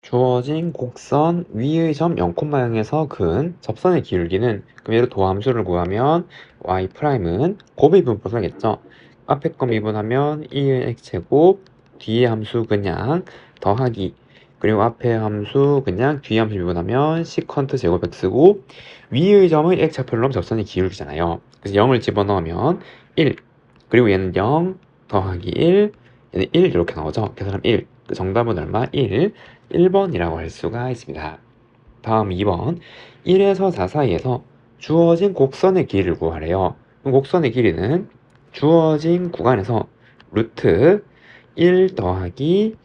주어진 곡선 위의 점 0,0에서 근 접선의 기울기는 그럼 얘를 도함수를 구하면 y'은 곱의 미분법 써야겠죠. 앞에 거 미분하면 1의 x제곱, 뒤의 함수 그냥 더하기, 그리고 앞에 함수 그냥 뒤의 함수 미분하면 시컨트 제곱 x고, 위의 점의 x좌표로 접선의 기울기잖아요. 그래서 0을 집어넣으면 1, 그리고 얘는 0 더하기 1, 얘는 1 이렇게 나오죠. 계산하면 1. 그 정답은 얼마? 1. 1번이라고 할 수가 있습니다. 다음 2번. 1에서 4 사이에서 주어진 곡선의 길이를 구하래요. 그럼 곡선의 길이는 주어진 구간에서 루트 1 더하기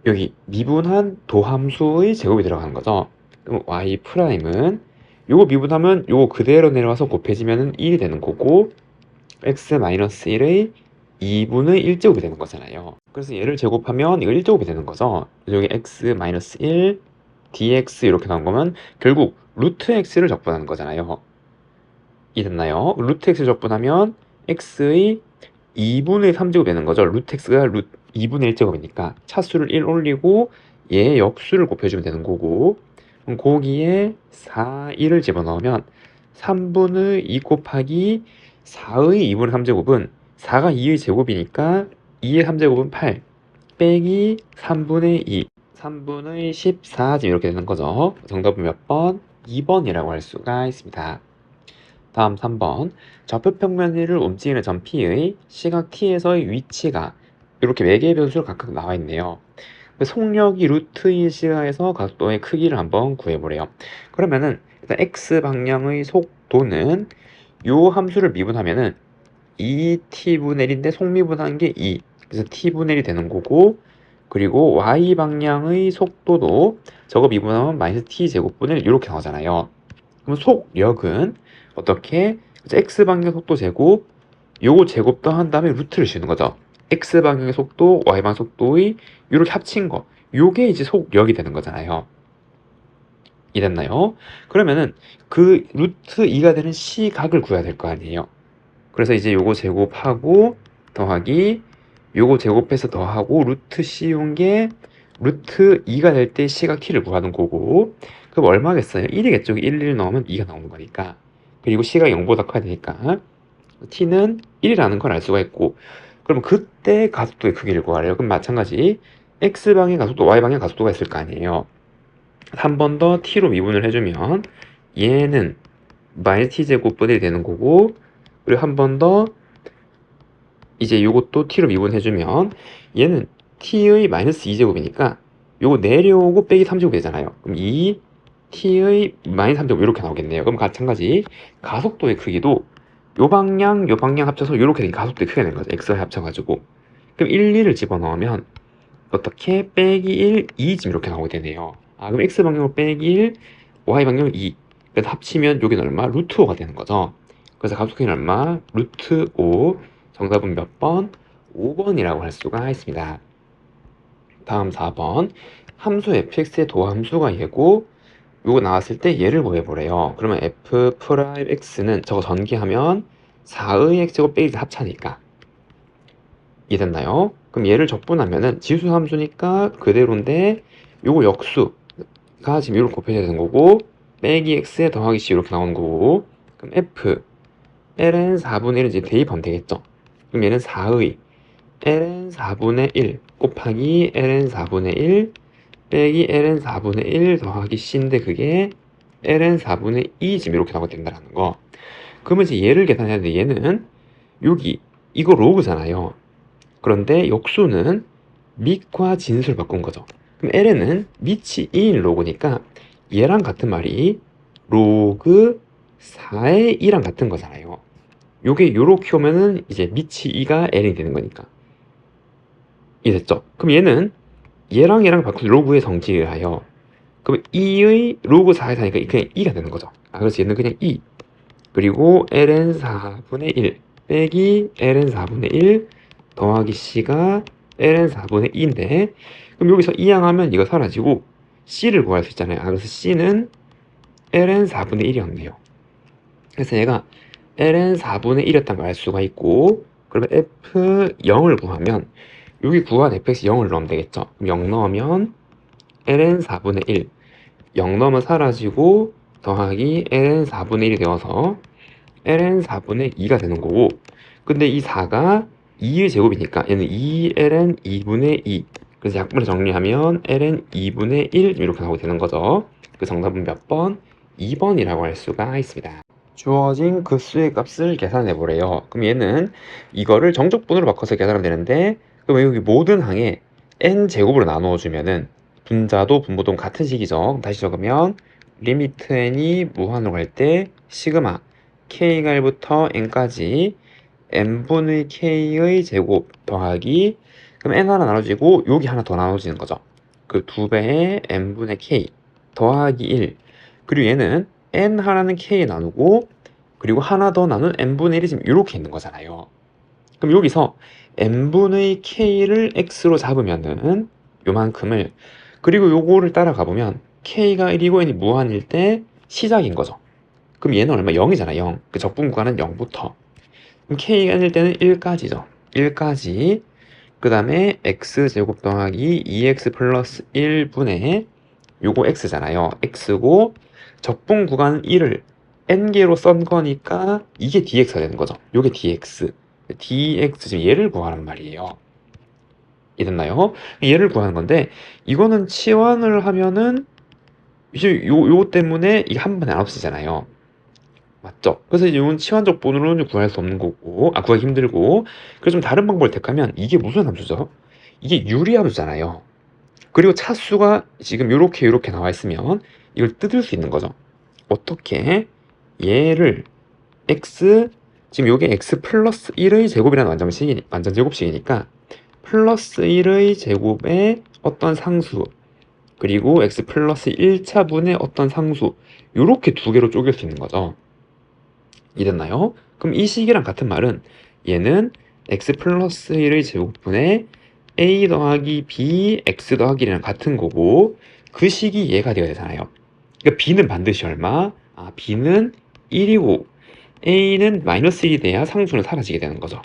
여기 미분한 도함수의 제곱이 들어가는 거죠. 그럼 y'은 요거 미분하면 요거 그대로 내려와서 곱해지면 1이 되는 거고, x-1의 2분의 1제곱이 되는 거잖아요. 그래서 얘를 제곱하면 이거 1제곱이 되는 거죠. 여기 x-1 dx 이렇게 나온 거면 결국 루트 x를 적분하는 거잖아요. 이해됐나요? 루트 x 적분하면 x의 2분의 3제곱이 되는 거죠. 루트 x가 2분의 1제곱이니까 차수를 1 올리고 얘 역수를 곱해주면 되는 거고, 그럼 거기에 4, 1을 집어넣으면 3분의 2 곱하기 4의 2분의 3제곱은 4가 2의 제곱이니까 2의 3제곱은 8 빼기 3분의 2, 3분의 14 지금 이렇게 되는 거죠. 정답은 몇 번? 2번이라고 할 수가 있습니다. 다음 3번. 좌표 평면을 움직이는 점 P의 시각 T에서의 위치가 이렇게 4개의 변수로 각각 나와 있네요. 속력이 루트의 시각에서 각도의 크기를 한번 구해보래요. 그러면은 일단 x 방향의 속도는 요 함수를 미분하면은 2t분의 1인데 속미분한 게 2, 그래서 t분의 1이 되는 거고, 그리고 y 방향의 속도도 저거 미분하면 마이너스 t 제곱분의 1 이렇게 나오잖아요. 그럼 속력은 어떻게? x 방향 속도 제곱, 요거 제곱 더한 다음에 루트를 씌우는 거죠. x 방향의 속도, y 방향 속도의 이렇게 합친 거, 요게 이제 속력이 되는 거잖아요. 이해됐나요? 그러면은 그 루트 2가 되는 시각을 구해야 될 거 아니에요. 그래서 이제 요거 제곱하고 더하기, 요거 제곱해서 더하고 루트 씌운 게 루트 2가 될 때 시각 t를 구하는 거고, 그럼 얼마겠어요? 1이겠죠. 1 넣으면 2가 나오는 거니까. 그리고 시각 0보다 커야 되니까 t는 1이라는 걸 알 수가 있고, 그럼 그때 가속도의 크기를 구하래요. 그럼 마찬가지 x방의 가속도, y방의 가속도가 있을 거 아니에요. 한 번 더 t로 미분을 해주면 얘는 마이너스 t제곱분이 되는 거고, 그리고 한 번 더 이제 요것도 t로 미분해주면 얘는 t의 마이너스 2제곱이니까 요거 내려오고 빼기 3제곱이 되잖아요. 그럼 이 t의 마이너스 3제곱 이렇게 나오겠네요. 그럼 마찬가지 가속도의 크기도 요 방향 합쳐서 요렇게 된 가속도의 크기가 되는 거죠. x와 합쳐가지고. 그럼 1, 2를 집어넣으면 어떻게? 빼기 1, 2 지금 이렇게 나오게 되네요. 아, 그럼 x 방향으로 빼기 1, y 방향 2. 그래서 합치면 여기는 얼마? 루트 5가 되는 거죠. 그래서 가속도는 얼마? 루트 5. 정답은 몇 번? 5번이라고 할 수가 있습니다. 다음 4번. 함수 fx의 도함수가 얘고, 요거 나왔을 때 얘를 구해보래요. 그러면 f'x는 저거 전개하면 4의 x제곱 빼기 합차니까. 이해됐나요? 그럼 얘를 적분하면은 지수 함수니까 그대로인데 요거 역수가 지금 이렇게 곱해져야 되는 거고, 빼기 x에 더하기 c 이렇게 나오는 거고, 그럼 f ln 4분의 1을 이제 대입하면 되겠죠. 그럼 얘는 4의 ln 4분의 1 곱하기 ln 4분의 1 빼기 ln 4분의 1 더하기 c인데 그게 ln 4분의 2 지금 이렇게 나오게 된다는 거. 그러면 이제 얘를 계산해야 되는데 얘는 여기 이거 로그잖아요. 그런데 역수는 밑과 진수를 바꾼 거죠. 그럼 ln은 밑이 2인 로그니까 얘랑 같은 말이 로그 4의 2랑 같은 거잖아요. 요게 요렇게 오면은 이제 밑이 2가 ln이 되는 거니까. 이해됐죠? 그럼 얘는 얘랑 바꾼 로그의 성질을 하여, 그럼 2의 로그 4의 4니까 그냥 2가 되는 거죠. 아, 그래서 얘는 그냥 2. 그리고 ln 4분의 1 빼기 ln 4분의 1 더하기 c가 ln 4분의 2인데, 그럼 여기서 이항하면 이거 사라지고 c를 구할 수 있잖아요. 아, 그래서 c는 ln 4분의 1이었네요. 그래서 얘가 ln 4분의 1이었다는 걸 알 수가 있고, 그러면 f0을 구하면 여기 구한 fx 0을 넣으면 되겠죠. 그럼 0 넣으면 ln 4분의 1 0넘은 사라지고 더하기 ln 4분의 1이 되어서 ln 4분의 2가 되는 거고, 근데 이 4가 2의 제곱이니까 얘는 2ln 2분의 2, 그래서 약분을 정리하면 ln 2분의 1 이렇게 나오게 되는 거죠. 그 정답은 몇 번? 2번이라고 할 수가 있습니다. 주어진 그 수의 값을 계산해 보래요. 그럼 얘는 이거를 정적분으로 바꿔서 계산하면 되는데, 그럼 여기 모든 항에 n제곱으로 나누어 주면은 분자도 분모도 같은 식이죠. 그럼 다시 적으면 리미트 n이 무한으로 갈 때 시그마 k가 1부터 n까지 n분의 k의 제곱 더하기, 그럼 n 하나 나눠지고 여기 하나 더 나눠지는 거죠. 그 2배의 n분의 k 더하기 1, 그리고 얘는 n 하나는 k 나누고 그리고 하나 더 나눈 n분의 1이 지금 이렇게 있는 거잖아요. 그럼 여기서 n분의 k를 x로 잡으면은 요만큼을, 그리고 요거를 따라가 보면 k가 1이고 n이 무한일 때 시작인 거죠. 그럼 얘는 얼마? 0이잖아. 0. 그 적분 구간은 0부터. 그럼 k가 n일 때는 1까지죠. 1까지. 그 다음에 x제곱 더하기 2x 플러스 1분의 요거 x잖아요. x고 적분 구간 1을 n개로 썬 거니까 이게 dx가 되는 거죠. 요게 dx. dx 지금 얘를 구하란 말이에요. 이해됐나요? 얘를 구하는 건데, 이거는 치환을 하면은 이제 요 때문에 이게 한 번에 안 없어지잖아요. 맞죠? 그래서 이제 이건 치환적 분으로는 구할 수 없는 거고, 구하기 힘들고, 그래서 좀 다른 방법을 택하면 이게 무슨 함수죠? 이게 유리함수잖아요. 그리고 차수가 지금 요렇게 나와 있으면 이걸 뜯을 수 있는 거죠. 어떻게? 얘를 x, 지금 요게 x 플러스 1의 제곱이라는 완전 제곱식이니까 플러스 1의 제곱의 어떤 상수, 그리고 x 플러스 1차분의 어떤 상수, 요렇게 두 개로 쪼갤 수 있는 거죠. 이해됐나요? 그럼 이 식이랑 같은 말은 얘는 x 플러스 1의 제곱분의 a 더하기 b x 더하기 1이랑 같은 거고, 그 식이 얘가 되어야 되잖아요. 그러니까 b는 반드시 얼마? b는 1이고 a는 마이너스 1이 돼야 상수는 사라지게 되는 거죠.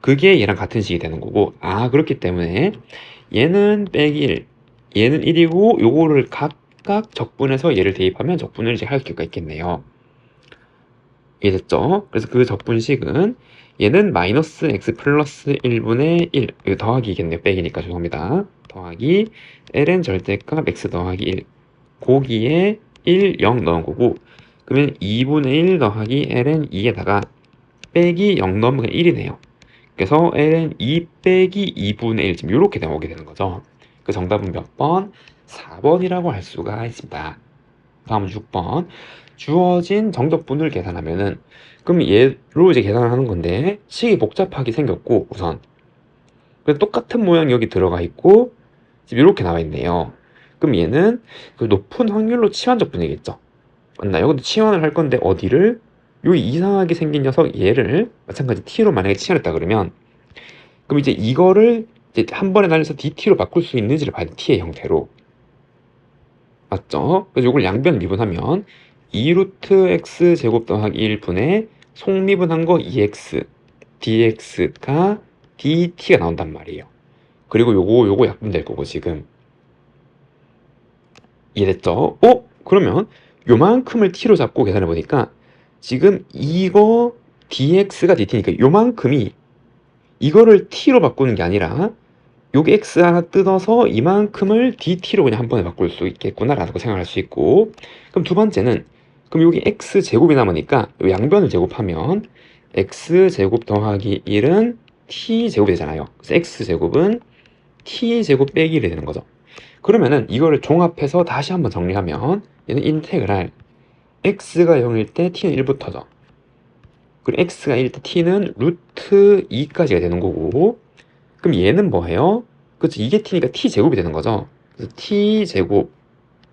그게 얘랑 같은 식이 되는 거고, 그렇기 때문에 얘는 빼기 1, 얘는 1이고 요거를 각각 적분해서 얘를 대입하면 적분을 이제 할 수가 있겠네요. 이해됐죠? 그래서 그 적분식은 얘는 마이너스 x 플러스 1분의 1, 이거 더하기겠네요. 빼기니까 죄송합니다. 더하기 ln 절대값 x 더하기 1, 거기에 1, 0 넣은 거고, 그러면 2분의 1 더하기 ln 2에다가 빼기 0 넣으면 1이네요. 그래서 ln 2 빼기 2분의 1, 지금 이렇게 나오게 되는 거죠. 그 정답은 몇 번? 4번이라고 할 수가 있습니다. 다음 6번. 주어진 정적분을 계산하면은, 그럼 얘로 이제 계산을 하는 건데 식이 복잡하게 생겼고, 우선 그래서 똑같은 모양이 여기 들어가 있고 지금 이렇게 나와 있네요. 그럼 얘는 그 높은 확률로 치환적분이겠죠. 맞나요? 근데 치환을 할 건데 어디를? 요 이상하게 생긴 녀석 얘를 마찬가지 t로 만약에 치환했다 그러면, 그럼 이제 이거를 이제 한 번에 날려서 dt로 바꿀 수 있는지를 봐야 돼. t의 형태로. 맞죠? 그래서 이걸 양변 미분하면 2루트 x 제곱 더하기 1분의 속미분한 거 2x dx가 dt가 나온단 말이에요. 그리고 요거 약분될 거고 지금. 이해됐죠? 그러면 요만큼을 t로 잡고 계산해 보니까 지금 이거 dx가 dt니까 요만큼이 이거를 t로 바꾸는 게 아니라 요게 x 하나 뜯어서 이만큼을 dt로 그냥 한 번에 바꿀 수 있겠구나라고 생각할 수 있고, 그럼 두 번째는 그럼 여기 x 제곱이 남으니까 요 양변을 제곱하면 x 제곱 더하기 1은 t 제곱이 되잖아요. 그래서 x 제곱은 t 제곱 빼기 1이 되는 거죠. 그러면은 이거를 종합해서 다시 한번 정리하면 얘는 인테그랄 x가 0일 때 t는 1부터죠. 그리고 x가 1일 때 t는 루트 2까지가 되는 거고, 그럼 얘는 뭐예요? 그렇죠. 이게 t니까 t제곱이 되는 거죠. 그래서 t제곱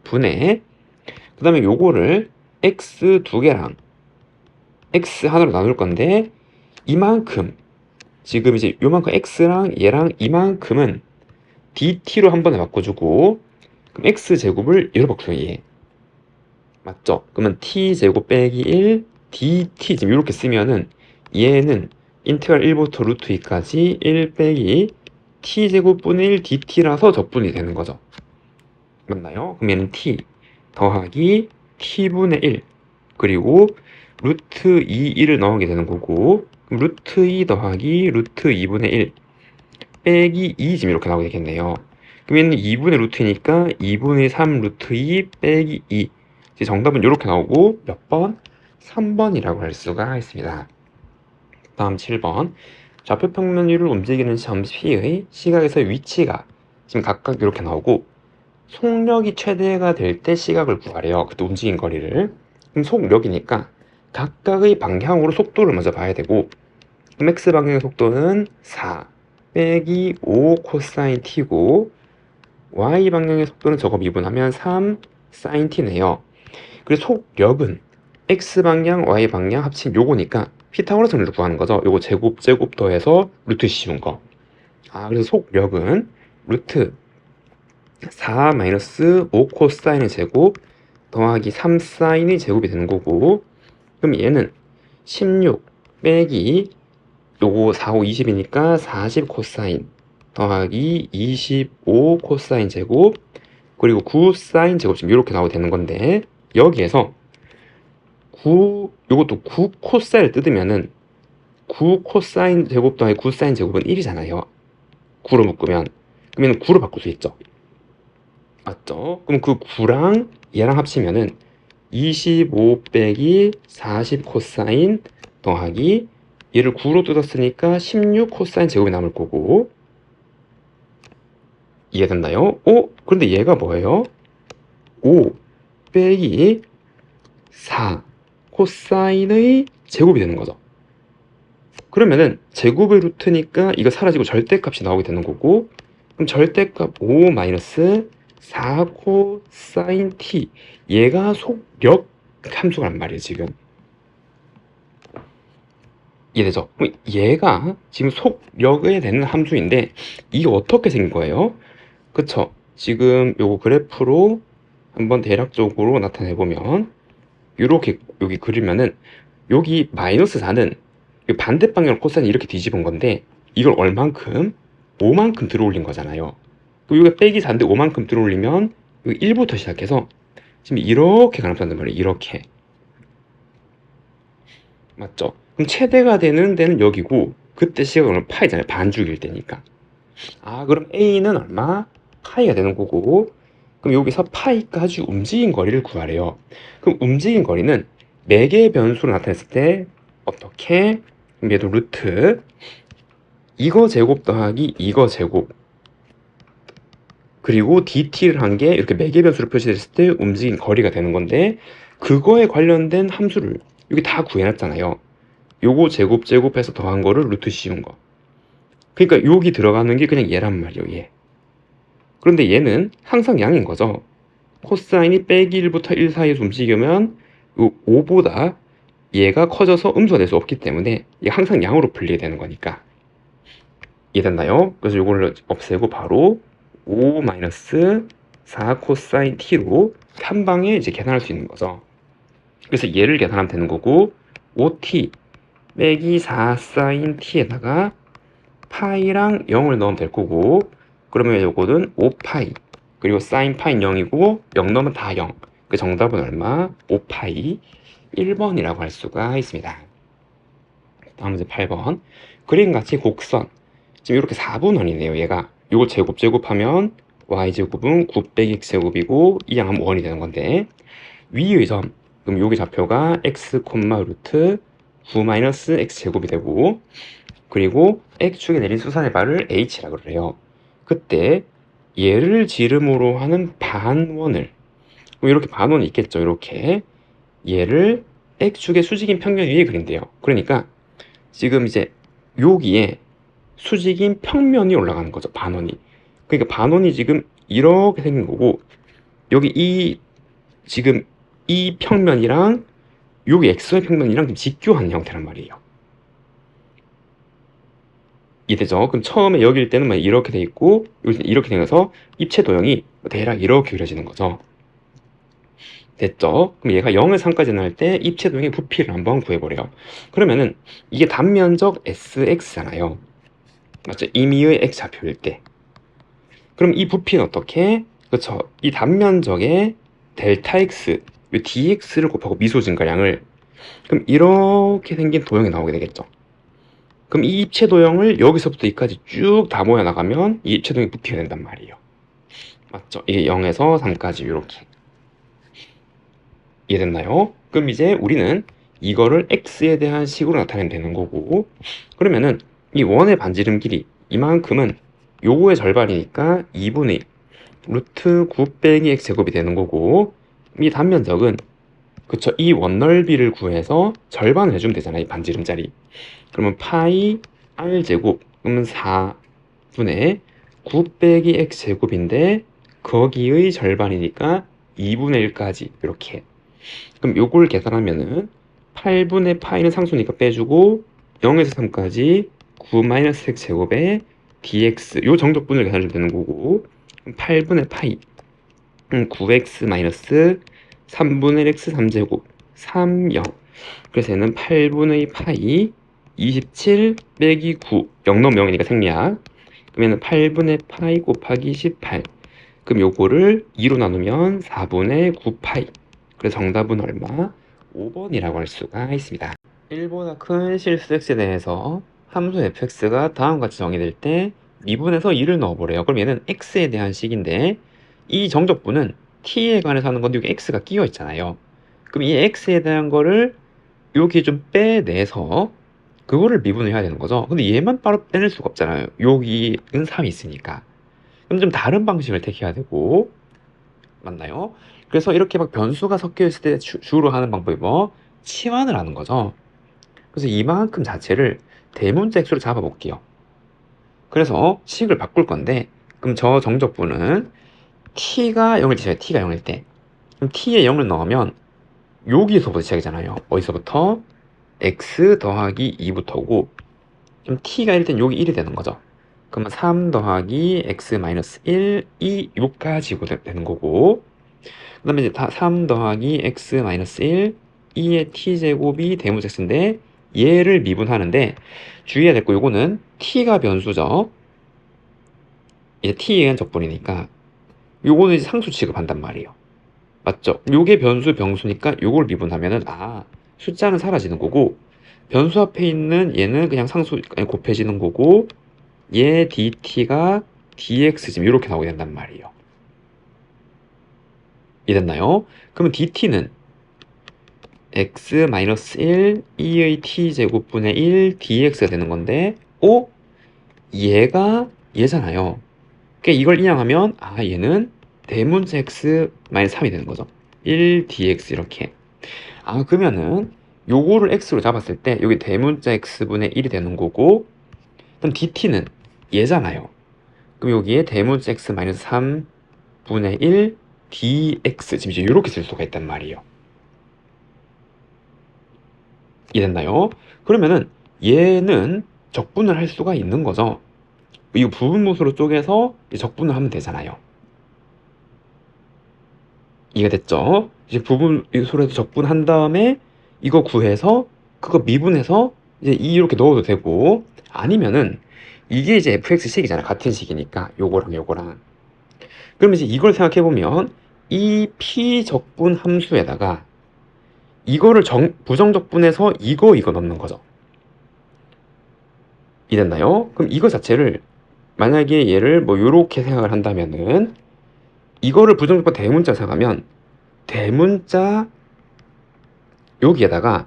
분의, 그 다음에 요거를 x 두 개랑 x 하나로 나눌 건데, 이만큼, 지금 이제 요만큼 x랑 얘랑 이만큼은 dt로 한 번에 바꿔주고, 그럼 x제곱을 얘로 바꾸면 얘. 맞죠? 그러면 t제곱 빼기 1 dt, 지금 이렇게 쓰면은 얘는 인테그랄 1부터 루트 2까지 1 빼기 t제곱분의 1 dt라서 적분이 되는 거죠. 맞나요? 그럼 얘는 t 더하기 t분의 1 그리고 루트 2를 넣게 되는 거고, 그럼 루트 2 더하기 루트 2분의 1 빼기 2 지금 이렇게 나오게 되겠네요. 그럼 얘는 2분의 루트니까 2분의 3 루트 2 빼기 2. 이제 정답은 이렇게 나오고 몇 번? 3번이라고 할 수가 있습니다. 다음 7번. 좌표 평면 위를 움직이는 점 P의 시각에서의 위치가 지금 각각 이렇게 나오고, 속력이 최대가 될 때 시각을 구하래요. 그때 움직인 거리를. 그럼 속력이니까 각각의 방향으로 속도를 먼저 봐야 되고, 그럼 x 방향의 속도는 4 빼기 5 코사인 t고, y 방향의 속도는 저거 미분하면 3 사인 t네요. 그래서 속력은 x 방향, y 방향 합친 요거니까 피타고라스 정리를 구하는 거죠. 요거 제곱 더해서 루트 씌운 거. 그래서 속력은 루트 4 마이너스 5 코사인의 제곱 더하기 3 사인의 제곱이 되는 거고, 그럼 얘는 16 빼기 요거 4, 5, 20이니까 40 코사인 더하기 25 코사인 제곱 그리고 9 사인 제곱 지금 이렇게 나오게 되는 건데, 여기에서 9 요것도 9 코사인을 뜯으면은 9 코사인 제곱 더하기 9 사인 제곱은 1이잖아요. 9로 묶으면. 그러면 9로 바꿀 수 있죠. 맞죠? 그럼 그 9랑 얘랑 합치면은 25 빼기 40 코사인 더하기 얘를 9로 뜯었으니까 16 코사인 제곱이 남을 거고. 이해됐나요? 그런데 얘가 뭐예요? 5 빼기 4 코사인의 제곱이 되는 거죠. 그러면은 제곱의 루트니까 이거 사라지고 절대값이 나오게 되는 거고, 그럼 절대값 5 마이너스 4 코사인 t, 얘가 속력 함수란 말이에요. 지금 이해되죠? 그럼 얘가 지금 속력에 되는 함수인데 이게 어떻게 생긴 거예요? 그쵸? 지금 요거 그래프로 한번 대략적으로 나타내 보면 이렇게 여기 그리면은 여기 마이너스 4는 반대 방향으로 코사인이 이렇게 뒤집은 건데, 이걸 얼만큼? 5만큼 들어올린 거잖아요. 그럼 이게 빼기 4인데 5만큼 들어올리면 1부터 시작해서 지금 이렇게 가름한단 말이에요. 이렇게. 맞죠? 그럼 최대가 되는 데는 여기고, 그때 시각은 얼마? 파이잖아요. 반죽일 때니까. 그럼 A는 얼마? 파이가 되는 거고, 그럼 여기서 파이까지 움직인 거리를 구하래요. 그럼 움직인 거리는 매개 변수로 나타냈을 때 어떻게? 그럼 얘도 루트 이거 제곱 더하기 이거 제곱 그리고 dt를 한 게 이렇게 매개 변수로 표시됐을 때 움직인 거리가 되는 건데, 그거에 관련된 함수를 여기 다 구해놨잖아요. 요거 제곱해서 더한 거를 루트 씌운 거. 그러니까 여기 들어가는 게 그냥 얘란 말이에요. 얘. 그런데 얘는 항상 양인 거죠. 코사인이 빼기 1부터 1 사이에서 움직이면 요 5보다 얘가 커져서 음수가 될 수 없기 때문에 이게 항상 양으로 풀리게 되는 거니까. 이해됐나요? 그래서 요거를 없애고 바로 5 마이너스 4 코사인 t로 한 방에 이제 계산할 수 있는 거죠. 그래서 얘를 계산하면 되는 거고, 5t 빼기 4 사인 t에다가 파이랑 0을 넣으면 될 거고, 그러면 요거는 5파이 그리고 사인 파이는 0이고 0 넣으면 다 0. 그 정답은 얼마? 5파이 1번이라고 할 수가 있습니다. 다음 이제 8번. 그림같이 곡선. 지금 이렇게 4분원이네요. 얘가 요거 제곱하면 y제곱은 9 빼기 x제곱이고 이 양은 1이 되는 건데, 위의 점, 그럼 여기 좌표가 x, 루트 9 마이너스 x제곱이 되고, 그리고 x축에 내린 수산의 발을 h라고 그래요. 그때 얘를 지름으로 하는 반원을, 이렇게 반원이 있겠죠. 이렇게 얘를 x축의 수직인 평면 위에 그린대요. 그러니까 지금 이제 여기에 수직인 평면이 올라가는 거죠. 반원이. 그러니까 반원이 지금 이렇게 생긴 거고, 여기 지금 이 평면이랑 여기 x의 평면이랑 좀 직교하는 형태란 말이에요. 이해되죠? 그럼 처음에 여기일 때는 막 이렇게 돼 있고 이렇게 되면서 입체 도형이 대략 이렇게 그려지는 거죠. 됐죠? 그럼 얘가 0을 3까지 넣을 때 입체 도형의 부피를 한번 구해보래요. 그러면은 이게 단면적 sx잖아요. 맞죠? 임의의 x좌표일 때. 그럼 이 부피는 어떻게? 그쵸. 이 단면적에 델타 x, 요 dx를 곱하고 미소 증가량을, 그럼 이렇게 생긴 도형이 나오게 되겠죠. 그럼 이 입체 도형을 여기서부터 여기까지 쭉 다 모여 나가면 이 입체 도형이 부피가 된단 말이에요. 맞죠? 이게 0에서 3까지 이렇게. 이해됐나요? 그럼 이제 우리는 이거를 x에 대한 식으로 나타내면 되는 거고, 그러면은 이 원의 반지름 길이 이만큼은 요거의 절반이니까 2분의 1 루트 9 빼기 x 제곱이 되는 거고, 이 단면적은, 그쵸, 이 원 넓이를 구해서 절반을 해주면 되잖아요, 이 반지름짜리. 그러면 파이 r 제곱, 그러면 4분의 9 빼기 x 제곱인데 거기의 절반이니까 2분의 1까지 이렇게. 그럼 요걸 계산하면은 8분의 파이는 상수니까 빼주고 0에서 3까지 9 마이너스 x 제곱에 dx, 요 정적분을 계산해도 되는 거고, 8분의 파이 9x 마이너스 3분의 x 3제곱 3, 0. 그래서 얘는 8분의 파이 27 빼기 9, 0 넣으면 0이니까 생략. 그러면 8분의 파이 곱하기 18. 그럼 요거를 2로 나누면 4분의 9 파이. 그래서 정답은 얼마? 5번이라고 할 수가 있습니다. 1보다 큰 실수 x에 대해서 함수 fx가 다음과 같이 정의될 때 미분에서 2를 넣어보래요. 그럼 얘는 x에 대한 식인데 이 정적분은 t에 관해서 하는 건데 여기 x가 끼어 있잖아요. 그럼 이 x에 대한 거를 여기 좀 빼내서 그거를 미분을 해야 되는 거죠. 근데 얘만 바로 빼낼 수가 없잖아요. 여기는 3이 있으니까. 그럼 좀 다른 방식을 택해야 되고, 맞나요? 그래서 이렇게 막 변수가 섞여 있을 때 주로 하는 방법이 뭐? 치환을 하는 거죠. 그래서 이만큼 자체를 대문자 x로 잡아 볼게요. 그래서 식을 바꿀 건데, 그럼 저 정적분은 t가 0일 때, t가 0일 때, 그럼 t에 0을 넣으면 여기서부터 시작이잖아요. 어디서부터? x 더하기 2부터고, 그럼 t가 1일 땐 여기 1이 되는 거죠. 그러면 3 더하기 x 마이너스 1, 2, 요까지 되는 거고, 그 다음에 이제 3 더하기 x 마이너스 1, 2의 t제곱이 대문자 x인데 얘를 미분하는데 주의해야 될 거, 요거는 t가 변수죠. 이제 t에 의한 적분이니까 요거는 이제 상수 취급한단 말이에요. 맞죠? 요게 변수 병수니까 요걸 미분하면은 숫자는 사라지는 거고, 변수 앞에 있는 얘는 그냥 상수 곱해지는 거고, 얘 dt가 dx 지금 이렇게 나오게 된단 말이에요. 이해됐나요? 그러면 dt는 x-1 2의 t제곱분의 1 dx가 되는 건데, 얘가 얘잖아요. 그러니까 이걸 인양하면 얘는 대문자 x-3이 되는 거죠. 1 dx 이렇게. 그러면은 요거를 x로 잡았을 때 여기 대문자 x분의 1이 되는 거고, 그럼 dt는 얘잖아요. 그럼 여기에 대문자 x-3분의 1 dx, 지금 이제 이렇게 쓸 수가 있단 말이에요. 이해됐나요? 그러면은 얘는 적분을 할 수가 있는 거죠. 이거 부분모수로 쪼개서 적분을 하면 되잖아요. 이해가 됐죠? 이제 부분모수로 해서 적분한 다음에 이거 구해서 그거 미분해서 이제 이렇게 넣어도 되고, 아니면은 이게 이제 fx식이잖아요. 같은 식이니까 요거랑 요거랑. 그러면 이제 이걸 생각해 보면 이 p적분 함수에다가 이거를 부정적분해서 이거 넣는 거죠. 이해됐나요? 그럼 이거 자체를 만약에 얘를 뭐 요렇게 생각을 한다면은 이거를 부정적분 대문자 생각하면 대문자 여기에다가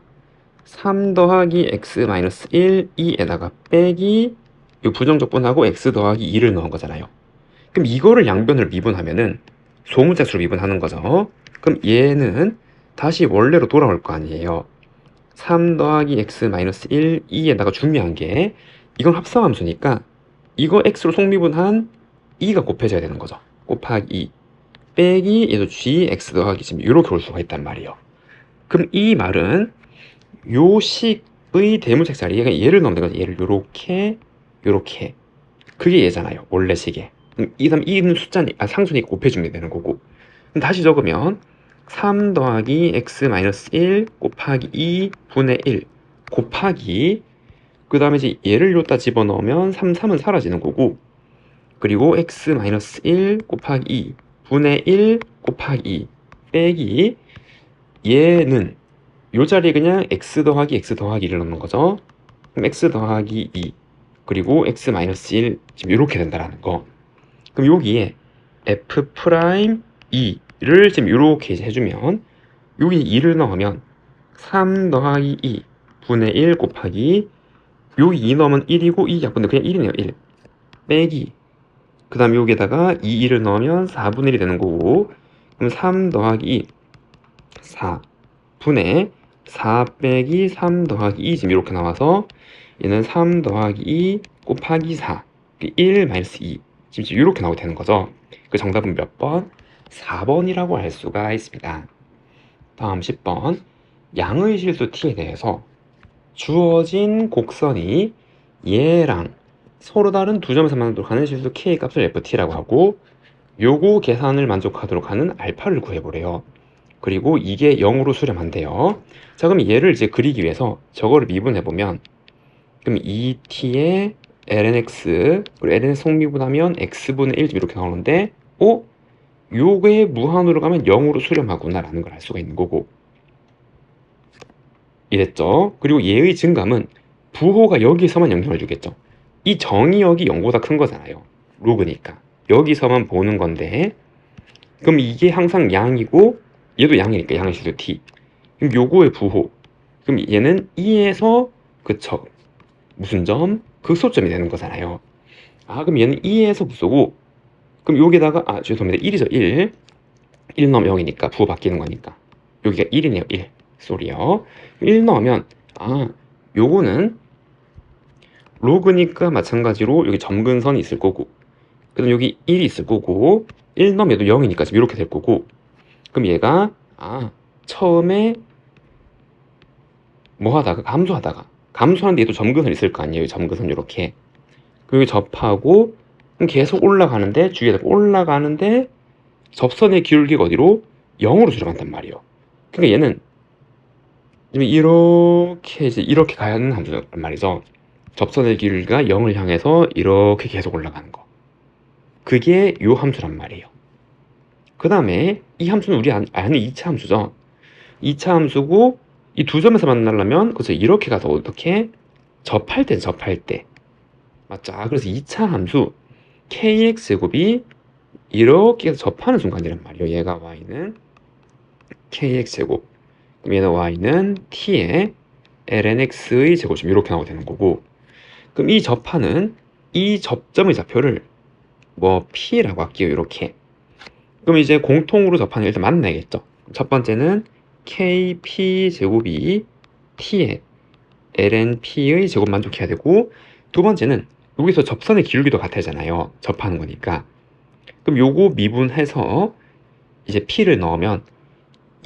3 더하기 x 마이너스 1, 2에다가 빼기 요 부정적분하고 x 더하기 2를 넣은 거잖아요. 그럼 이거를 양변을 미분하면은 소문자수로 미분하는 거죠. 그럼 얘는 다시 원래로 돌아올 거 아니에요. 3 더하기 x 마이너스 1, 2에다가 중요한 게 이건 합성함수니까 이거 x로 속미분한 2가 곱해져야 되는 거죠. 곱하기 2 빼기 얘도 g x 더하기 지금 이렇게 올 수가 있단 말이에요. 그럼 이 말은 요 식의 대문자 자리에 얘를 넣으면 되거든요. 얘를 요렇게 그게 얘잖아요. 원래 식에. 이 다음 이는 숫자니 상수니까 곱해주면 되는 거고. 그럼 다시 적으면 3 더하기 x 마이너스 1 곱하기 2 분의 1 곱하기, 그 다음에 이제 얘를 여기다 집어넣으면 3, 3은 사라지는 거고, 그리고 x 마이너스 1 곱하기 2 분의 1 곱하기 2 빼기 얘는 요 자리에 그냥 x 더하기 x 더하기 1을 넣는 거죠. 그럼 x 더하기 2 그리고 x 마이너스 1 지금 이렇게 된다라는 거. 그럼 여기에 f 프라임 2를 지금 이렇게 해주면 여기 2를 넣으면 3 더하기 2 분의 1 곱하기 여기 2 넣으면 1이고 이 약분데 그냥 1이네요. 1 빼기 그 다음 여기에다가 2를 넣으면 4분의 1이 되는 거고 그럼 3 더하기 2 4 분의 4 빼기 3 더하기 2 지금 이렇게 나와서 얘는 3 더하기 2 곱하기 4 1 마이너스 2 지금 이렇게 나오게 되는 거죠. 그 정답은 몇 번? 4번이라고 할 수가 있습니다. 다음 10번 양의 실수 t에 대해서 주어진 곡선이 얘랑 서로 다른 두 점에서 만나도록 하는 실수 k의 값을 ft라고 하고 요거 계산을 만족하도록 하는 알파를 구해보래요. 그리고 이게 0으로 수렴한대요. 자, 그럼 얘를 이제 그리기 위해서 저거를 미분해보면 그럼 2t의 lnx 그리고 lnx 속미분하면 x분의 1 이렇게 나오는데 요게 무한으로 가면 0으로 수렴하구나 라는 걸 알 수가 있는 거고 이랬죠. 그리고 얘의 증감은 부호가 여기서만 영향을 주겠죠. 이 정의역이 0보다 큰 거잖아요. 로그니까 여기서만 보는 건데 그럼 이게 항상 양이고 얘도 양이니까 양의 실수 t 그럼 요거의 부호 그럼 얘는 2에서 그쵸 무슨 점? 극소점이 되는 거잖아요. 아 그럼 얘는 2에서 무소고 그럼 여기다가 죄송합니다 1이죠 1 넣으면 0이니까 부호 바뀌는 거니까 여기가 1이네요 1 쏘리요 1 넣으면 요거는 로그니까 마찬가지로 여기 점근선이 있을 거고 그다음 여기 1이 있을 거고 1 넣으면 얘도 0이니까 지금 이렇게 될 거고 그럼 얘가 처음에 뭐 하다가 감소하는데 얘도 점근선 있을 거 아니에요. 점근선 이렇게 그리고 접하고 계속 올라가는데 주위에다가 올라가는데 접선의 기울기가 어디로? 0으로 줄어간단 말이에요. 그러니까 얘는 이렇게 가는 함수란 말이죠. 접선의 기울기가 0을 향해서 이렇게 계속 올라가는 거. 그게 요 함수란 말이에요. 그 다음에 이 함수는 우리 아는 2차 함수죠. 2차 함수고 이 두 점에서 만나려면 그래서 이렇게 가서 어떻게 접할 때 맞죠? 그래서 2차 함수 kx제곱이 이렇게 해서 접하는 순간이란 말이에요. 얘가 y는 kx제곱 그럼 얘는 y는 t의 lnx의 제곱점 이렇게 나오게 되는 거고 그럼 이 접하는 이 접점의 좌표를 뭐 p라고 할게요. 이렇게 그럼 이제 공통으로 접하는 일단 만나야겠죠. 첫 번째는 kp 제곱이 t의 lnp의 제곱 만족해야 되고 두 번째는 여기서 접선의 기울기도 같아잖아요. 접하는 거니까 그럼 요거 미분해서 이제 p를 넣으면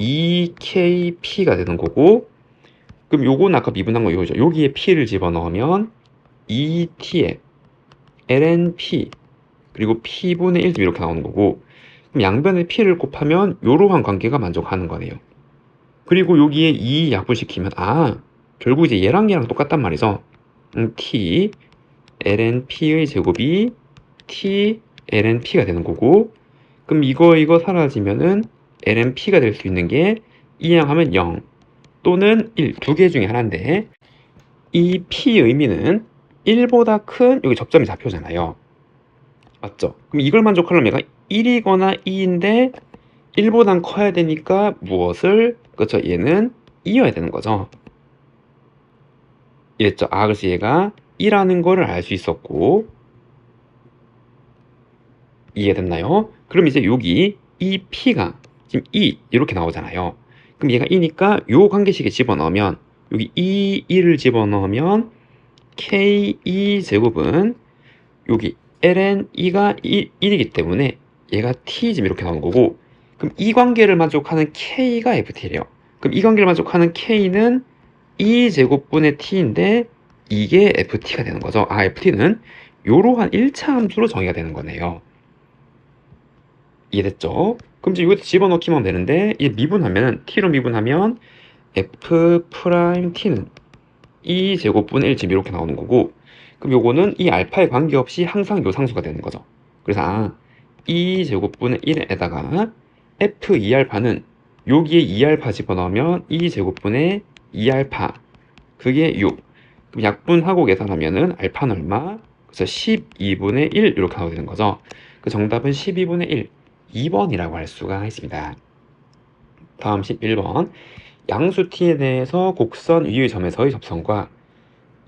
2kp가 되는 거고 그럼 요거는 아까 미분한 거 이거죠. 여기에 p를 집어넣으면 2t의 lnp 그리고 p분의 1 이렇게 나오는 거고 그럼 양변에 p를 곱하면 요러한 관계가 만족하는 거네요. 그리고 여기에 2 약분시키면 결국 이제 얘랑 똑같단 말이죠. t lnp의 제곱이 t lnp가 되는 거고 그럼 이거 사라지면은 lnp가 될 수 있는 게 이항하면 0 또는 1 두 개 중에 하나인데 이 p 의미는 1보다 큰 여기 접점이 좌표잖아요. 맞죠? 그럼 이걸 만족하려면 얘가 1이거나 2인데 1보단 커야 되니까 무엇을? 그렇죠. 얘는 2여야 되는 거죠. 이랬죠. 그래서 얘가 2라는 거를 알 수 있었고 이해됐나요? 그럼 이제 여기 이 p가 지금 2 이렇게 나오잖아요. 그럼 얘가 2니까 요 관계식에 집어넣으면 여기 2를 집어넣으면 k2 제곱은 여기 ln2가 1이기 때문에 얘가 t 지금 이렇게 나오는 거고 그럼 이 관계를 만족하는 k가 ft래요. 그럼 이 관계를 만족하는 k는 2제곱분의 t인데 이게 ft가 되는 거죠. ft는 요러한 1차 함수로 정의가 되는 거네요. 이해됐죠? 그럼 이제 이것도 집어넣기만 하면 되는데 이 미분하면 t로 미분하면 f't는 2제곱분의 1 지금 이렇게 나오는 거고 그럼 요거는 이 알파에 관계없이 항상 요 상수가 되는 거죠. 그래서 2제곱분의 1에다가 f 2알파는 여기에 2알파 집어넣으면 2제곱분의 2알파 그게 6. 그럼 약분하고 계산하면은 알파는 얼마? 그래서 12분의 1 이렇게 나오게 되는 거죠. 그 정답은 12분의 1, 2번이라고 할 수가 있습니다. 다음 11번. 양수 t에 대해서 곡선 위의 점에서의 접선과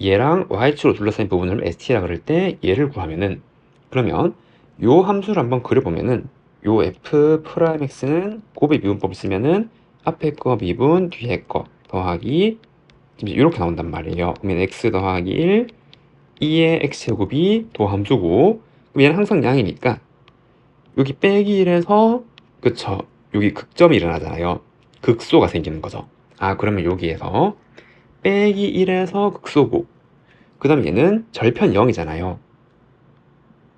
얘랑 y축으로 둘러싸인 부분을 st라 그럴 때 얘를 구하면은, 그러면 요 함수를 한번 그려보면은 요 f 프라임 x는 곱의 미분법을 쓰면은 앞에 거 미분 뒤에 거 더하기 지금 이렇게 나온단 말이에요. 그러면 x 더하기 1 2의 x제곱이 도함수고, 그럼 얘는 항상 양이니까 여기 빼기 1에서 그쵸, 여기 극점이 일어나잖아요. 극소가 생기는 거죠. 아, 그러면 여기에서 빼기 1에서 극소고, 그 다음에 얘는 절편 0이잖아요.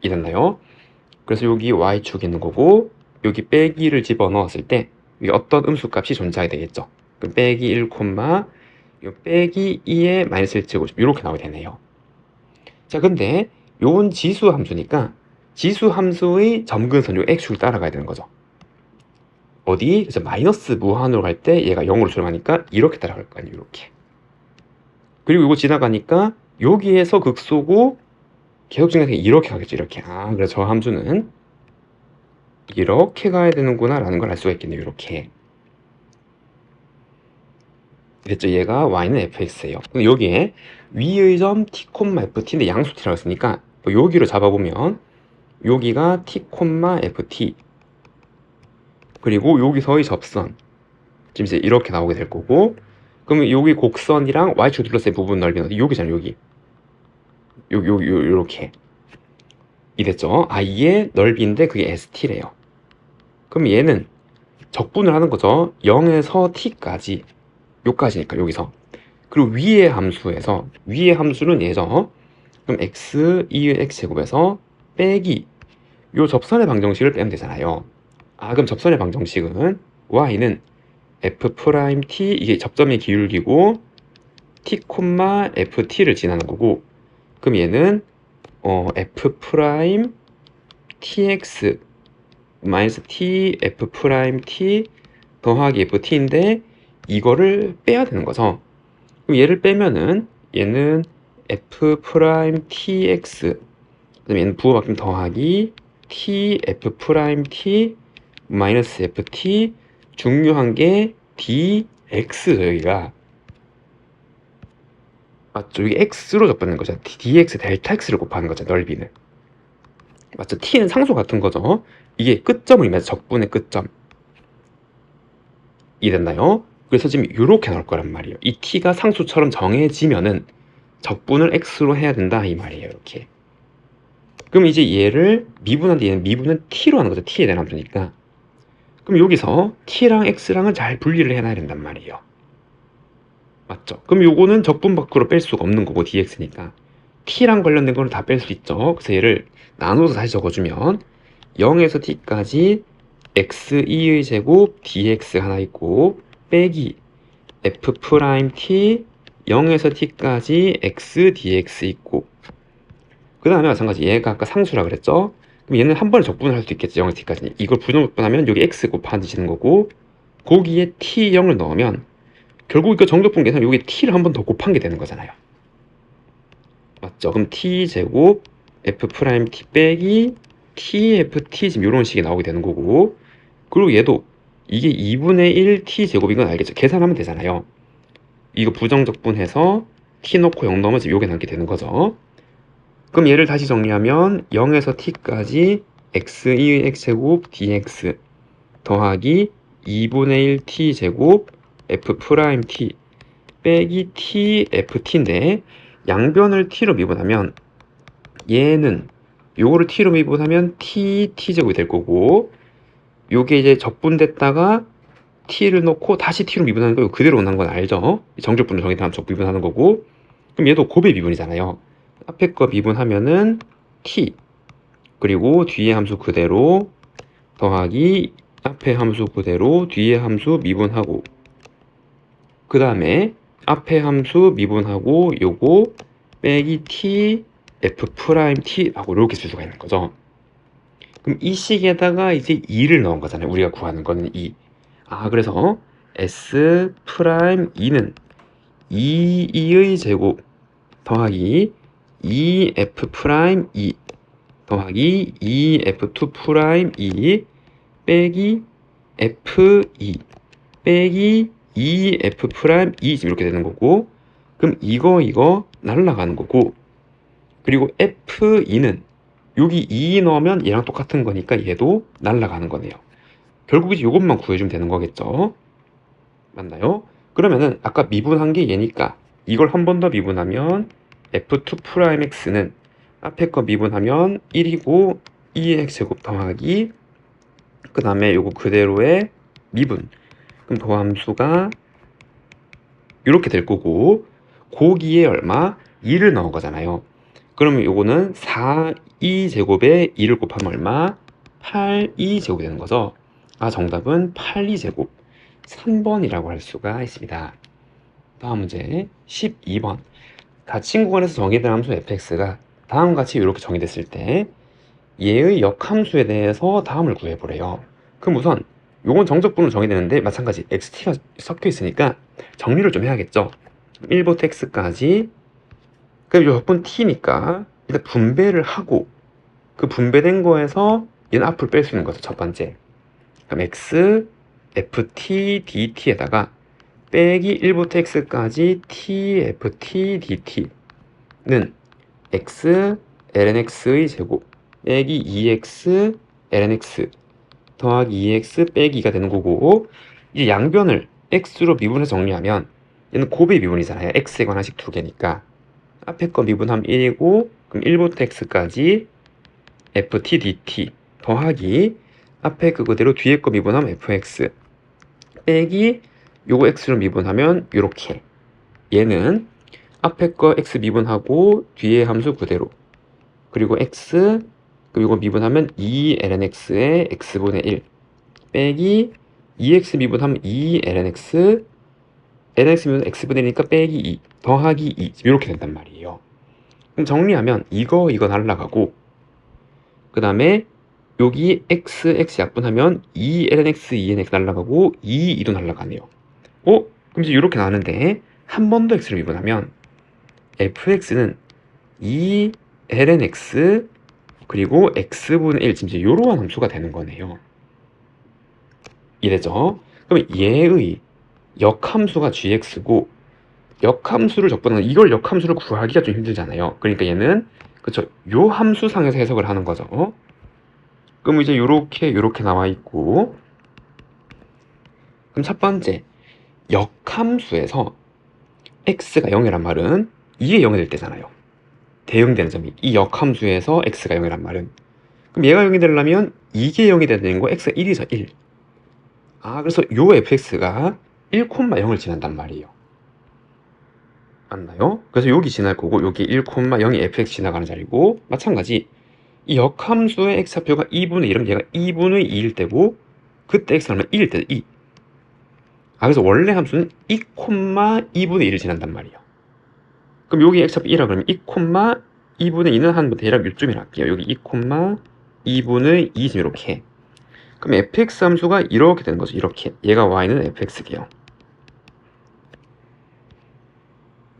이랬나요? 그래서 여기 y축이 있는 거고, 여기 빼기를 집어넣었을 때 여기 어떤 음수값이 존재하게 되겠죠. 그럼 빼기 1, 요 빼기 2의 마이너스 1제곱 이렇게 나오게 되네요. 자, 근데 요건 지수 함수니까 지수 함수의 점근선 요 x축을 따라가야 되는 거죠. 어디? 그래서 마이너스 무한으로 갈 때 얘가 0으로 줄어가니까 이렇게 따라갈 거 아니에요. 이렇게. 그리고 이거 지나가니까 여기에서 극소고 계속 지나가니까 이렇게 가겠죠. 이렇게. 아, 그래서 저 함수는 이렇게 가야 되는구나 라는 걸 알 수가 있겠네요. 이렇게. 됐죠? 얘가 y는 fx예요. 근데 여기에 위의 점 t, ft인데 양수 t라고 했으니까 뭐 여기로 잡아보면 여기가 t, ft 그리고 여기서의 접선 지금 이제 이렇게 나오게 될 거고, 그러면 여기 곡선이랑 y축 둘러싸인 부분 넓이는 어디? 여기잖아요. 여기 요렇게 이랬죠. 아, 이게 넓이인데 그게 st래요. 그럼 얘는 적분을 하는 거죠. 0에서 t까지, 요까지니까 여기서. 그리고 위의 함수에서 위의 함수는 얘죠. 그럼 x 2의 x제곱에서 빼기 요 접선의 방정식을 빼면 되잖아요. 아, 그럼 접선의 방정식은 y는 f 프라임 t, 이게 접점의 기울기고 t, ft를 지나는 거고, 그럼 얘는 f 프라임 tx 마이너스 t f 프라임 t 더하기 ft인데 이거를 빼야 되는 거죠. 그럼 얘를 빼면은 얘는 f 프라임 tx, 그다음에 얘는 부호 바뀌면 더하기 t f 프라임 t 마이너스 ft, 중요한 게 dx, 여기가 맞죠? 이게 x로 접근하는 거죠. dx 델타 x를 곱하는 거죠. 넓이는 맞죠? t는 상수 같은 거죠. 이게 끝점을 의미해서 적분의 끝점 이됐나요? 그래서 지금 이렇게 나올 거란 말이에요. 이 t가 상수처럼 정해지면은 적분을 x로 해야 된다 이 말이에요. 이렇게. 그럼 이제 얘를 미분한데 얘는 미분은 t로 하는 거죠. t에 대한 함수니까. 그럼 여기서 t랑 x랑은 잘 분리를 해놔야 된단 말이에요. 맞죠? 그럼 요거는 적분 밖으로 뺄 수가 없는 거고 dx니까 t랑 관련된 거는 다 뺄 수 있죠. 그래서 얘를 나눠서 다시 적어주면 0에서 t까지 x2의 제곱 dx 하나 있고 빼기 f 프라임 t 0에서 t까지 x dx 있고, 그 다음에 마찬가지 얘가 아까 상수라 그랬죠. 그럼 얘는 한 번에 적분을 할 수 있겠죠. 0에서 t까지. 이걸 부정적분하면 여기 x 곱하시는 거고, 거기에 t 0을 넣으면 결국 이거 정적분 계산하면 여기 t를 한 번 더 곱한 게 되는 거잖아요. 맞죠? 그럼 t 제곱 f 프라임 t 빼기 tft 지금 이런 식이 나오게 되는 거고, 그리고 얘도 이게 2분의 1 t 제곱인 건 알겠죠? 계산하면 되잖아요. 이거 부정적분해서 t 넣고 0 넣으면 지금 요게 남게 되는 거죠. 그럼 얘를 다시 정리하면 0에서 t까지 x2의 x제곱 dx 더하기 2분의 1 t 제곱 f 프라임 t 빼기 t ft인데 양변을 t로 미분하면 얘는 요거를 t로 미분하면 t 제곱이 될 거고, 요게 이제 적분됐다가 t를 넣고 다시 t로 미분하는 거 그대로 온다는 건 알죠? 정적분을 정의다음 적 미분하는 거고, 그럼 얘도 곱의 미분이잖아요. 앞에 거 미분하면은 t 그리고 뒤에 함수 그대로 더하기 앞에 함수 그대로 뒤에 함수 미분하고, 그 다음에 앞에 함수 미분하고 요거 빼기 t f 프라임 t 하고 이렇게 쓸 수가 있는 거죠. 그럼 이 식에다가 이제 2를 넣은 거잖아요. 우리가 구하는 거는 2. 그래서 S 프라임 2는 2의 제곱 더하기 2F 프라임 2 더하기 2F2 프라임 2 빼기 F2 빼기 2F 프라임 2 이렇게 되는 거고, 그럼 이거 날라가는 거고, 그리고 F2는 여기 2 넣으면 얘랑 똑같은 거니까 얘도 날라가는 거네요. 결국 이제 이것만 구해주면 되는 거겠죠. 맞나요? 그러면은 아까 미분한 게 얘니까 이걸 한 번 더 미분하면 F2'X는 앞에 거 미분하면 1이고 2의 X제곱 더하기 그 다음에 요거 그대로의 미분, 그럼 도함수가 이렇게 될 거고, 고기에 얼마? 2를 넣은 거잖아요. 그러면 요거는 4,2제곱에 2를 곱하면 얼마? 8,2제곱이 되는 거죠. 정답은 8,2제곱 3번이라고 할 수가 있습니다. 다음 문제 12번. 닫힌 구간에서 정의된 함수 fx가 다음과 같이 이렇게 정의됐을 때 얘의 역함수에 대해서 다음을 구해보래요. 그럼 우선 요건 정적분으로 정의되는데 마찬가지 xt가 섞여 있으니까 정리를 좀 해야겠죠. 1부터 x까지, 그럼 요 적분 t니까 일단 분배를 하고 그 분배된 거에서 얘는 앞으로 뺄 수 있는 거죠. 첫 번째. 그럼 x ft dt에다가 빼기 1부터 x까지 tft dt는 x lnx의 제곱 빼기 2x lnx 더하기 2x 빼기 2가 되는 거고, 이제 양변을 x로 미분해서 정리하면 얘는 곱의 미분이잖아요. x에 관한 식 두 개니까 앞에 거 미분하면 1이고, 그럼 1부터 x까지 ft dt 더하기 앞에 그대로 뒤에 거 미분하면 fx 빼기 요거 x로 미분하면 요렇게, 얘는 앞에 거 x 미분하고 뒤에 함수 그대로, 그리고 x 그리고 미분하면 2lnx에 x분의 1 빼기 2x 미분하면 2lnx lnx 미분 x분의 1이니까 빼기 2 더하기 2 이렇게 된단 말이에요. 그럼 정리하면 이거 날라가고, 그 다음에 여기 x 약분하면 2lnx 2nx 날라가고 2도 날라가네요. 그럼 이제 이렇게 나는데 한 번 더 x를 미분하면 fx는 2lnx 그리고 x분의 1, 지금 이제 요러한 함수가 되는 거네요. 이래죠? 그럼 얘의 역함수가 gx고, 역함수를 적분하는, 이걸 역함수를 구하기가 좀 힘들잖아요. 그러니까 얘는 그쵸, 요 함수상에서 해석을 하는 거죠. 그럼 이제 요렇게 나와 있고, 그럼 첫 번째 역함수에서 x가 0이란 말은 이게 0이 될 때잖아요. 대응되는 점이 이 역함수에서 x가 0이란 말은, 그럼 얘가 0이 되려면 이게 0이 되는 거 x가 1이죠. 1. 그래서 요 fx가 1,0을 지난단 말이에요. 맞나요? 그래서 여기 지날 거고 여기 1,0이 fx 지나가는 자리고, 마찬가지 이 역함수의 x좌표가 2분의 1이면 얘가 2분의 2일 때고, 그때 x가 얼마? 1일 때도 2. 그래서 원래 함수는 2,2분의 1을 지난단 말이에요. 그럼 여기 x좌표 1이라 그러면 2,2분의 2는 한 대략 요쯤이라 할게요. 여기 2,2분의 2 이렇게. 그럼 fx 함수가 이렇게 되는 거죠. 이렇게. 얘가 y는 fx게요.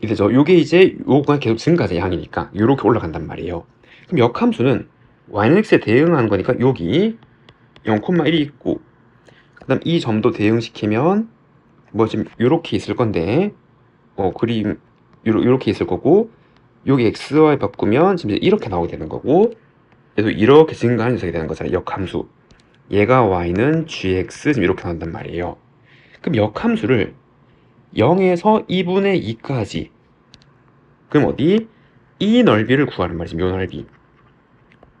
이래죠. 요게 이제 요거가 계속 증가자 양이니까 요렇게 올라간단 말이에요. 그럼 역함수는 y는 x에 대응하는 거니까 여기 0,1이 있고, 그 다음 이 점도 대응시키면 뭐 지금 요렇게 있을 건데, 그림 요렇게 있을 거고, 여기 xy 바꾸면 지금 이렇게 나오게 되는 거고, 그래서 이렇게 증가하는 녀석이 되는 거잖아요. 역함수. 얘가 y는 gx 지금 이렇게 나온단 말이에요. 그럼 역함수를 0에서 2분의 2까지, 그럼 어디? 이 넓이를 구하는 말이지. 요 넓이.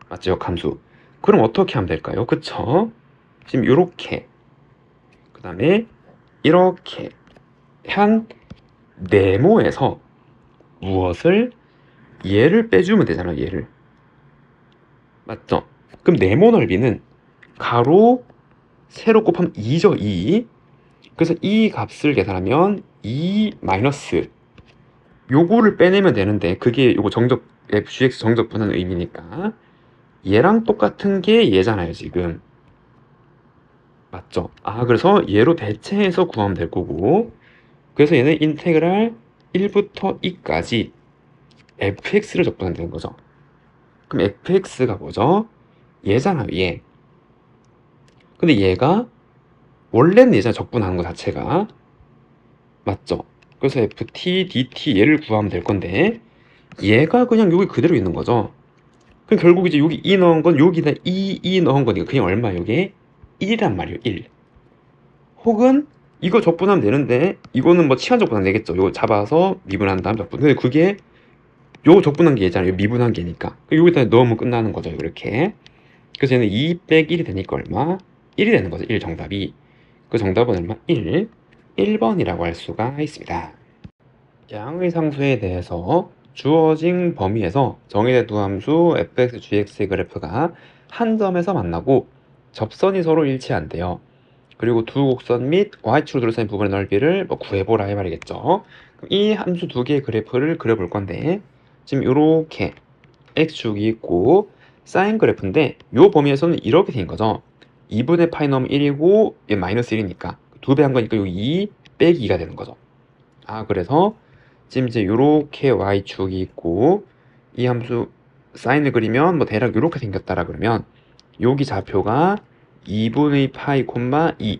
맞죠? 역함수. 그럼 어떻게 하면 될까요? 그쵸? 지금 요렇게, 그 다음에 이렇게 한 네모에서 무엇을? 얘를 빼주면 되잖아. 얘를. 맞죠? 그럼 네모 넓이는 가로 세로 곱하면 2죠. 2. 그래서 이 값을 계산하면 2 마이너스 요거를 빼내면 되는데, 그게 요거 정적 fgx 정적분하는 의미니까 얘랑 똑같은 게 얘잖아요, 지금. 맞죠? 그래서 얘로 대체해서 구하면 될 거고, 그래서 얘는 인테그랄 1부터 2까지 fx를 적분하면 되는 거죠. 그럼 fx가 뭐죠? 얘잖아요, 얘. 근데 얘가 원래는 얘잖아, 적분하는 거 자체가. 맞죠? 그래서 ft dt 얘를 구하면 될 건데, 얘가 그냥 여기 그대로 있는 거죠. 그럼 결국 이제 여기 2 넣은 건 여기다 2 넣은 거니까 그냥 얼마? 이게 1이란 말이에요, 1. 혹은 이거 적분하면 되는데, 이거는 뭐 치환 적분하면 되겠죠. 이거 잡아서 미분한 다음 적분. 근데 그게 요거 적분한 게 얘잖아요. 미분한 게니까. 여기다 넣으면 끝나는 거죠, 이렇게. 그래서 얘는 2 빼기 1이 되니까 얼마? 1이 되는 거죠, 1 정답이. 그 정답은 얼마? 1. 1번이라고 할 수가 있습니다. 양의 상수에 대해서 주어진 범위에서 정의된 두 함수 fx, gx의 그래프가 한 점에서 만나고 접선이 서로 일치한대요. 그리고 두 곡선 및 y축으로 둘러싸인 부분의 넓이를 구해보라 이 말이겠죠. 그럼 이 함수 두 개의 그래프를 그려볼 건데, 지금 이렇게 x축이 있고 사인 그래프인데, 이 범위에서는 이렇게 된 거죠. 2분의 파이 넣으면 1이고 얘 마이너스 1이니까 2배 한 거니까 여기 2 빼기 2가 되는 거죠. 그래서 지금 이제 요렇게 y축이 있고 이 함수 사인을 그리면 뭐 대략 요렇게 생겼다라 그러면, 여기 좌표가 2분의 파이 콤마 2,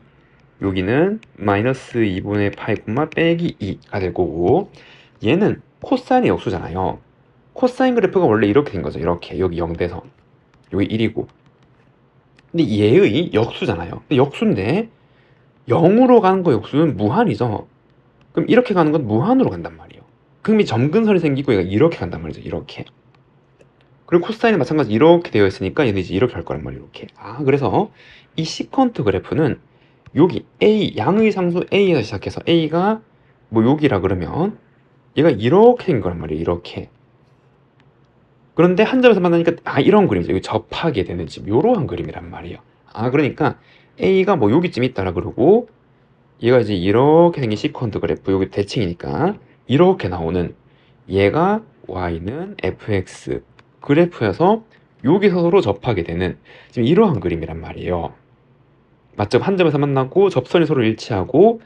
여기는 마이너스 2분의 파이 콤마 빼기 2가 될 거고, 얘는 코사인의 역수잖아요. 코사인 그래프가 원래 이렇게 된 거죠. 이렇게 여기 0대선, 여기 1이고, 근데 얘의 역수잖아요. 근데 역수인데 0으로 가는 거 역수는 무한이죠. 그럼 이렇게 가는 건 무한으로 간단 말이에요. 그럼 이 점근선이 생기고 얘가 이렇게 간단 말이죠. 이렇게. 그리고 코사인은 마찬가지 이렇게 되어 있으니까 얘는 이제 이렇게 갈 거란 말이에요. 이렇게. 그래서 이 시컨트 그래프는 여기 A, 양의 상수 A에서 시작해서 A가 뭐 여기라 그러면 얘가 이렇게 된 거란 말이에요. 이렇게. 그런데 한 점에서 만나니까 이런 그림이죠. 여기 접하게 되는 지금 이러한 그림이란 말이에요. 그러니까 A가 뭐 여기쯤 있다라 그러고, 얘가 이제 이렇게 생긴 시컨트 그래프, 여기 대칭이니까 이렇게 나오는, 얘가 y는 fx 그래프여서 여기서 서로 접하게 되는 지금 이러한 그림이란 말이에요. 맞죠? 한 점에서 만나고 접선이 서로 일치하고,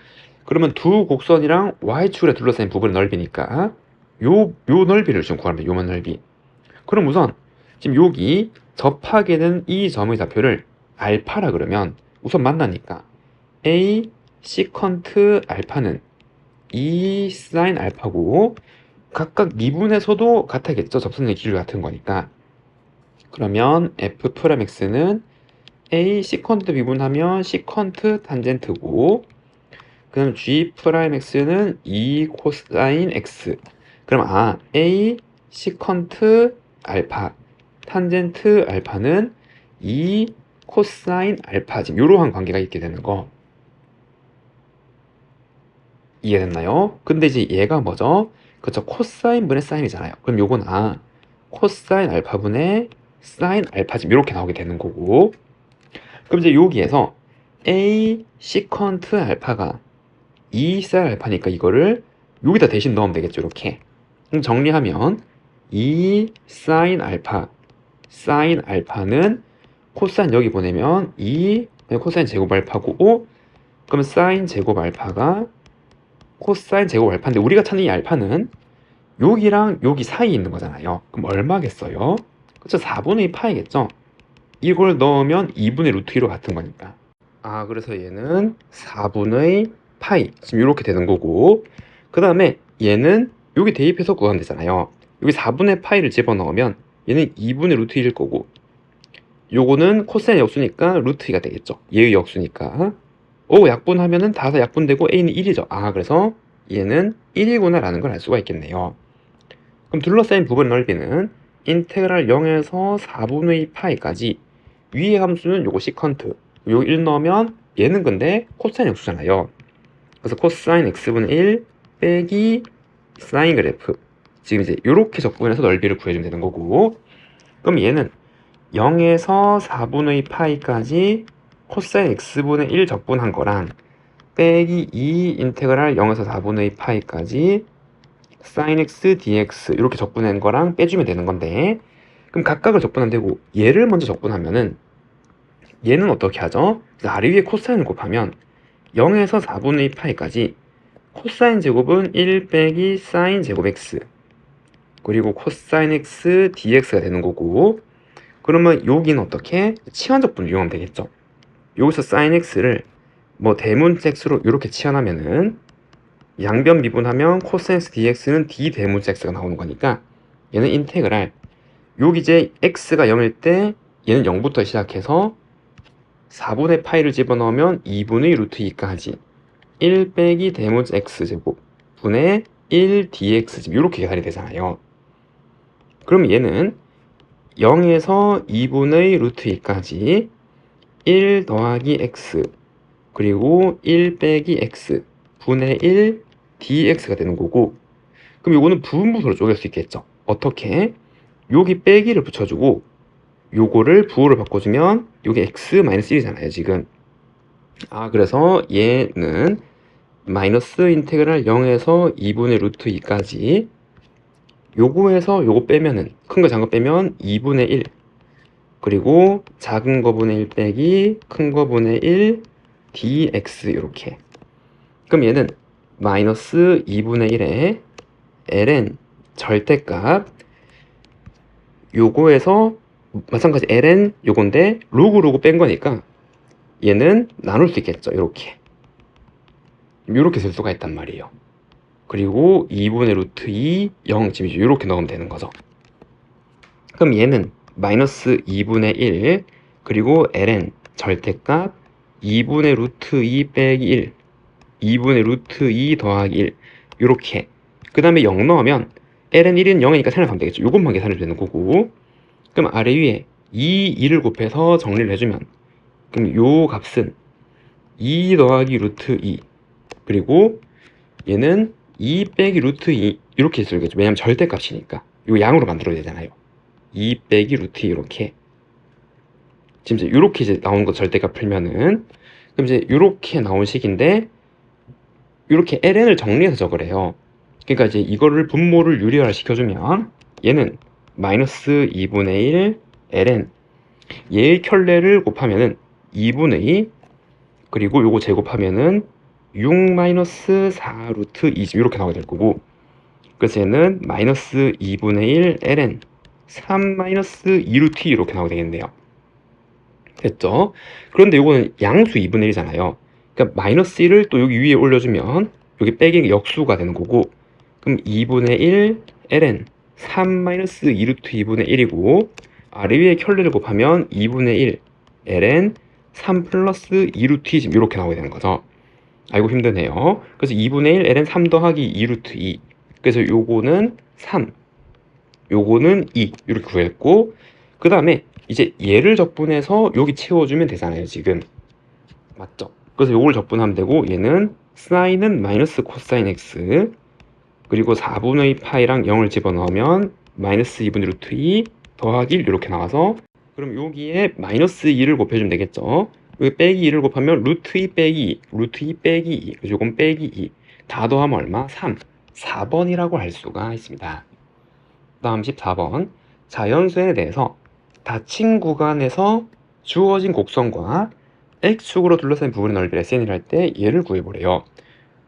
그러면 두 곡선이랑 y축에 둘러싸인 부분의 넓이니까 요 넓이를 지금 구합니다. 요만 넓이. 그럼 우선 지금 여기 접하게 된 이 점의 좌표를 알파라 그러면, 우선 만나니까 a 시컨트 알파는 2 사인 알파고, 각각 미분에서도 같아겠죠. 접선의 길이 같은 거니까. 그러면 f 프라임 x는 a 시컨트 미분하면 시컨트 탄젠트고, 그 다음 g 프라임 x는 2 코사인 x. 그럼 a 시컨트 알파 탄젠트 알파는 2 코사인 알파, 지금 이러한 관계가 있게 되는 거 이해됐나요? 근데 이제 얘가 뭐죠? 그쵸, 코사인 분의 사인이잖아요. 그럼 요건 코사인 알파 분의 사인 알파, 지금 이렇게 나오게 되는 거고, 그럼 이제 여기에서 a 시컨트 알파가 2 사인 알파니까 이거를 여기다 대신 넣으면 되겠죠. 이렇게. 그럼 정리하면 2 사인 알파, 사인 알파는 코사인 여기 보내면 2 코사인 제곱 알파고, 그러면 사인 제곱 알파가 코사인 제곱 알파인데, 우리가 찾는 이 알파는 여기랑 여기 사이에 있는 거잖아요. 그럼 얼마겠어요? 그쵸, 4분의 파이겠죠. 이걸 넣으면 2분의 루트 2로 같은 거니까. 그래서 얘는 4분의 파이, 지금 이렇게 되는 거고, 그 다음에 얘는 여기 대입해서 구하면 되잖아요. 여기 4분의 파이를 집어넣으면 얘는 2분의 루트 1일 거고, 요거는 코사인 역수니까 루트 2가 되겠죠. 얘의 역수니까. 약분하면은 다 약분되고 a는 1이죠. 그래서 얘는 1이구나 라는 걸 알 수가 있겠네요. 그럼 둘러싸인 부분 넓이는 인테그랄 0에서 4분의 파이까지, 위의 함수는 요거 시컨트, 요 1 넣으면 얘는 근데 코사인 역수잖아요. 그래서 코사인 x분의 1 빼기 사인 그래프, 지금 이제 요렇게 적분해서 넓이를 구해주면 되는 거고, 그럼 얘는 0에서 4분의 파이까지 코사인 x분의 1 적분한 거랑 빼기 2 인테그랄 0에서 4분의 파이까지 사인 x dx 이렇게 적분한 거랑 빼주면 되는 건데, 그럼 각각을 적분하면 되고, 얘를 먼저 적분하면은 얘는 어떻게 하죠? 아래 위에 코사인을 곱하면 0에서 4분의 2 파이까지 코사인 제곱은 1 빼기 사인 제곱 x, 그리고 코사인 x dx가 되는 거고, 그러면 여기는 어떻게? 치환적분을 이용하면 되겠죠. 여기서 사인 x를 뭐 대문자 x로 이렇게 치환하면은 양변 미분하면 코사인 x dx는 d 대문자 x가 나오는 거니까 얘는 인테그랄, 여기 이제 x가 0일 때 얘는 0부터 시작해서 4분의 파이를 집어넣으면 2분의 루트 2까지 1 빼기 대문자 x제곱 분의 1 dx제곱 이렇게 계산이 되잖아요. 그럼 얘는 0에서 2분의 루트 2까지 1 더하기 x 그리고 1 빼기 x 분의 1 dx가 되는 거고, 그럼 요거는 부분부서로 쪼갤 수 있겠죠. 어떻게? 여기 빼기를 붙여주고 요거를 부호를 바꿔주면 요게 x-1이잖아요 지금. 그래서 얘는 마이너스 인테그랄 0에서 2분의 루트 2까지 요거에서 요거 빼면은 큰 거 작은 거 빼면 2분의 1, 그리고 작은 거분의 1 빼기 큰 거분의 1 dx 이렇게. 그럼 얘는 마이너스 2분의 1에 ln 절대값 요거에서 마찬가지 ln 요건데 로그 뺀 거니까 얘는 나눌 수 있겠죠. 요렇게 쓸 수가 있단 말이에요. 그리고 2분의 루트 2 0 지금 이렇게 넣으면 되는 거죠. 그럼 얘는 마이너스 2분의 1 그리고 ln 절대값 2분의 루트 2 빼기 1 2분의 루트 2 더하기 1 요렇게. 그 다음에 0 넣으면 ln 1은 0이니까 생각하면 되겠죠. 요것만 계산해도 되는 거고, 그럼 아래 위에 2를 곱해서 정리를 해주면 그럼 요 값은 2 더하기 루트 2 그리고 얘는 2 빼기 루트 2 이렇게 쓰겠죠. 왜냐면 절대값이니까 요 양으로 만들어야 되잖아요. 2 빼기 루트 2 이렇게. 지금 이제 요렇게 이제 나온 거 절대값 풀면은 그럼 이제 요렇게 나온 식인데 요렇게 ln을 정리해서 적으래요. 그러니까 이제 이거를 분모를 유리화를 시켜주면 얘는 마이너스 2분의 1 ln 얘의 켤레를 곱하면은 2분의 2 그리고 요거 제곱하면은 6 마이너스 4 루트 2 이렇게 나오게 될 거고, 그래서 얘는 마이너스 2분의 1 ln 3 마이너스 2 루트 2 이렇게 나오게 되겠네요. 됐죠? 그런데 요거는 양수 2분의 1이잖아요. 그러니까 마이너스 1을 또 여기 위에 올려주면 여기 빼기 역수가 되는 거고, 그럼 2분의 1 ln 3 마이너스 2 루트 2분의 1이고, 아래 위에 켤레를 곱하면 2분의 1 ln 3 플러스 2 루트 2 이렇게 나오게 되는 거죠. 아이고 힘드네요. 그래서 2분의 1 ln 3 더하기 2 루트 2, 그래서 요거는 3 요거는 2 이렇게 구했고, 그 다음에 이제 얘를 적분해서 여기 채워주면 되잖아요 지금. 맞죠? 그래서 요걸 적분하면 되고, 얘는 사인은 마이너스 코사인 x 그리고 4분의 파이랑 0을 집어넣으면 마이너스 2분의 루트 2 더하기 1 이렇게 나와서, 그럼 여기에 마이너스 2를 곱해주면 되겠죠. 여기 빼기 2를 곱하면 루트 2 빼기 2 루트 2 빼기 2 그래서 요건 빼기 2 다 더하면 얼마? 3 4번이라고 할 수가 있습니다. 다음 14번 자연수에 대해서 닫힌 구간에서 주어진 곡선과 X축으로 둘러싼 부분의 넓이를 SN이라 할 때 얘를 구해보래요.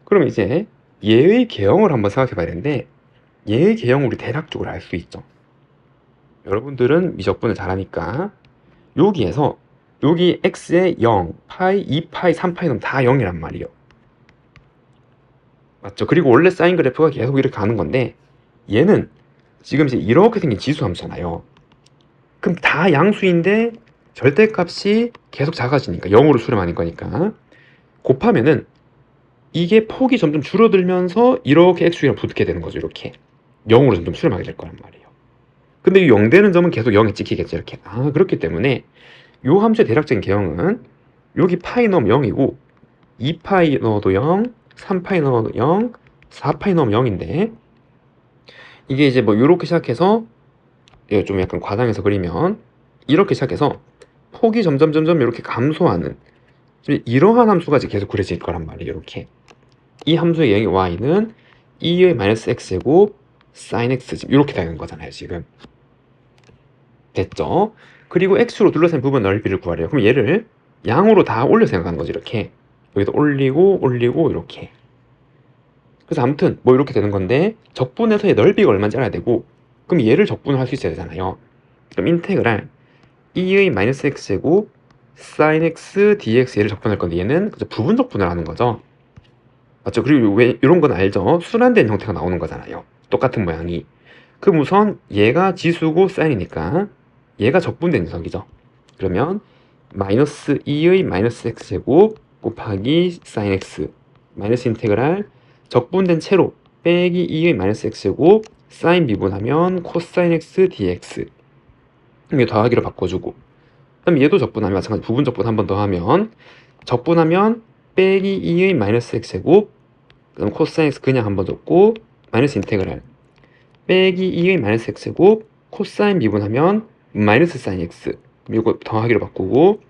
그럼 이제 얘의 개형을 한번 생각해 봐야 되는데, 얘의 개형을 우리 대략적으로 알 수 있죠. 여러분들은 미적분을 잘하니까 여기에서 여기 x에 0, 파이, 2파이, 3파이 넣으면 다 0이란 말이에요. 맞죠? 그리고 원래 사인 그래프가 계속 이렇게 가는 건데 얘는 지금 이제 이렇게 생긴 지수 함수잖아요. 그럼 다 양수인데 절대값이 계속 작아지니까 0으로 수렴하는 거니까 곱하면은 이게 폭이 점점 줄어들면서 이렇게 x축이랑 붙게 되는 거죠. 이렇게 0으로 점점 수렴하게 될 거란 말이에요. 근데 이 0 되는 점은 계속 0에 찍히겠죠. 이렇게. 그렇기 때문에 요 함수의 대략적인 개형은 여기 파이 넣으면 0이고 2파이 넣어도 0, 3파이 넣어도 0, 4파이 넣으면 0인데, 이게 이제 뭐 요렇게 시작해서 좀 약간 과장해서 그리면 이렇게 시작해서 폭이 점점 이렇게 감소하는 이러한 함수가 이제 계속 그려질 거란 말이에요. 이렇게 이 함수의 영역 y는 2의 마이너스 x제곱 sin x 이렇게 되는 거잖아요 지금. 됐죠? 그리고 x로 둘러싼 부분 넓이를 구하래요. 그럼 얘를 양으로 다 올려 생각하는 거지. 이렇게 여기다 올리고 올리고 이렇게. 그래서 아무튼 뭐 이렇게 되는 건데 적분에서의 넓이가 얼마인지 알아야 되고, 그럼 얘를 적분을 할 수 있어야 되잖아요. 그럼 인테그랄 2의 마이너스 x제곱 sin x dx 얘를 적분할 건데 얘는 그저 부분 적분을 하는 거죠. 맞죠? 그리고 왜 이런 건 알죠? 순환된 형태가 나오는 거잖아요. 똑같은 모양이. 그럼 우선 얘가 지수고 사인이니까 얘가 적분된 녀석이죠. 그러면 마이너스 2의 마이너스 x제곱 곱하기 sin x 마이너스 인테그랄 적분된 채로 빼기 2의 마이너스 x제곱 사인 미분하면 코사인 x dx. 이게 더하기로 바꿔주고, 그럼 얘도 적분하면 마찬가지 부분 적분 한 번 더 하면 적분하면 빼기 2의 마이너스 x제곱, 그럼 코사인 x 그냥 한 번 적고 마이너스 인테그랄 빼기 2의 마이너스 x제곱 코사인 미분하면 마이너스 사인 x, 이거 더하기로 바꾸고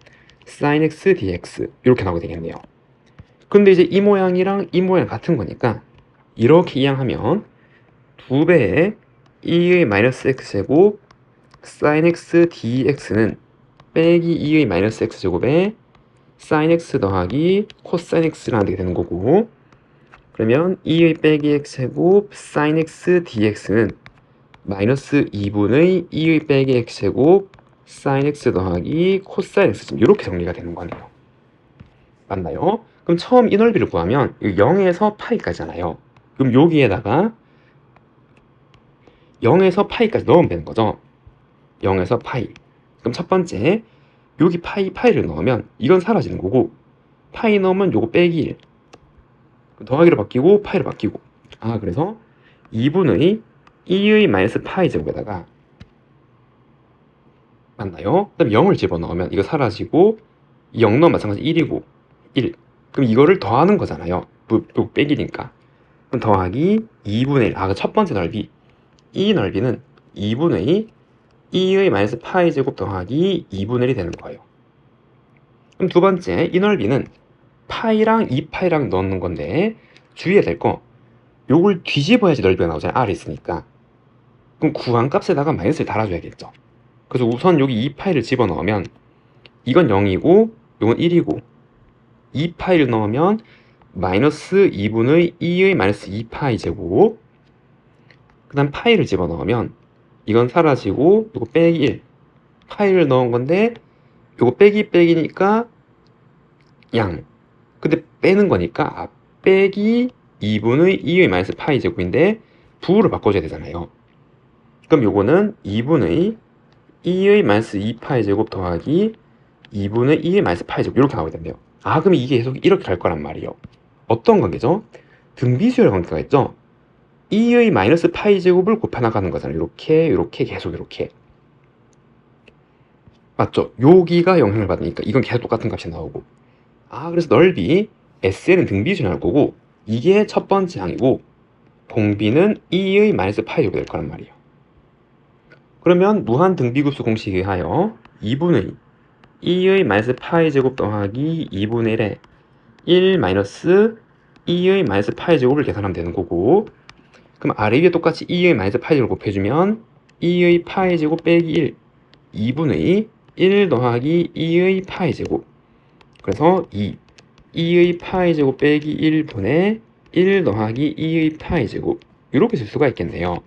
사인 x dx 이렇게 나오게 되겠네요. 근데 이제 이 모양이랑 이 모양 같은 거니까 이렇게 이항하면 2배의 2의 마이너스 x제곱 사인 x dx는 빼기 2의 마이너스 x제곱에 사인 x 더하기 코사인 x랑 되게 되는 거고, 그러면 2의 빼기 x제곱 사인 x dx는 마이너스 2분의 2의 빼기 x제곱 사인 x 더하기 코사인 x, 이렇게 정리가 되는 거네요. 맞나요? 그럼 처음 이 넓이를 구하면 0에서 파이까지잖아요. 그럼 여기에다가 0에서 파이까지 넣으면 되는 거죠. 0에서 파이. 그럼 첫 번째 여기 파이를 넣으면 이건 사라지는 거고, 파이 넣으면 요거 빼기 1 더하기로 바뀌고 파이로 바뀌고, 그래서 2분의 2의 마이너스 파이 제곱에다가, 맞나요? 그다음 0을 집어넣으면 이거 사라지고 0 넣으면 마찬가지 1이고 1. 그럼 이거를 더하는 거잖아요. 요 빼기니까. 그럼 더하기 2분의 1. 그 첫 번째 넓이. 이 넓이는 2분의 2의 마이너스 파이 제곱 더하기 2분의 1이 되는 거예요. 그럼 두 번째 이 넓이는 파이랑 2파이랑 넣는 건데 주의해야 될 거, 요걸 뒤집어야지 넓이가 나오잖아요. R이 있으니까. 그럼 구한 값에다가 마이너스를 달아줘야겠죠. 그래서 우선 여기 2파이를 집어넣으면 이건 0이고 이건 1이고, 2파이를 넣으면 마이너스 2분의 2의 마이너스 2파이 제곱, 그 다음 파이를 집어넣으면 이건 사라지고 이거 빼기 1, 파이를 넣은 건데 이거 빼기니까 양, 근데 빼는 거니까 빼기 2분의 2의 마이너스 파이 제곱인데 부호를 바꿔줘야 되잖아요. 그럼 요거는 2분의 2의 마이너스 2파이 제곱 더하기 2분의 2의 마이너스 파이 제곱 이렇게 나오게 된대요. 그럼 이게 계속 이렇게 갈 거란 말이에요. 어떤 관계죠? 등비수열 관계가 있죠? 2의 마이너스 파이 제곱을 곱해 나가는 거잖아요. 이렇게 계속 이렇게. 맞죠? 여기가 영향을 받으니까 이건 계속 똑같은 값이 나오고. 그래서 넓이 SN은 등비수열 나올 거고, 이게 첫 번째 항이고 공비는 2의 마이너스 파이 제곱이 될 거란 말이에요. 그러면 무한 등비급수 공식에 의하여 2분의 2의 마이너스 파이 제곱 더하기 2분의 1에 1 마이너스 2의 마이너스 파이 제곱을 계산하면 되는 거고, 그럼 아래 위에 똑같이 2의 마이너스 파이 제곱을 곱해주면 2의 파이 제곱 빼기 1, 2분의 1 더하기 2의 파이 제곱, 그래서 2의 파이 제곱 빼기 1분의 1 더하기 2의 파이 제곱, 이렇게 쓸 수가 있겠네요.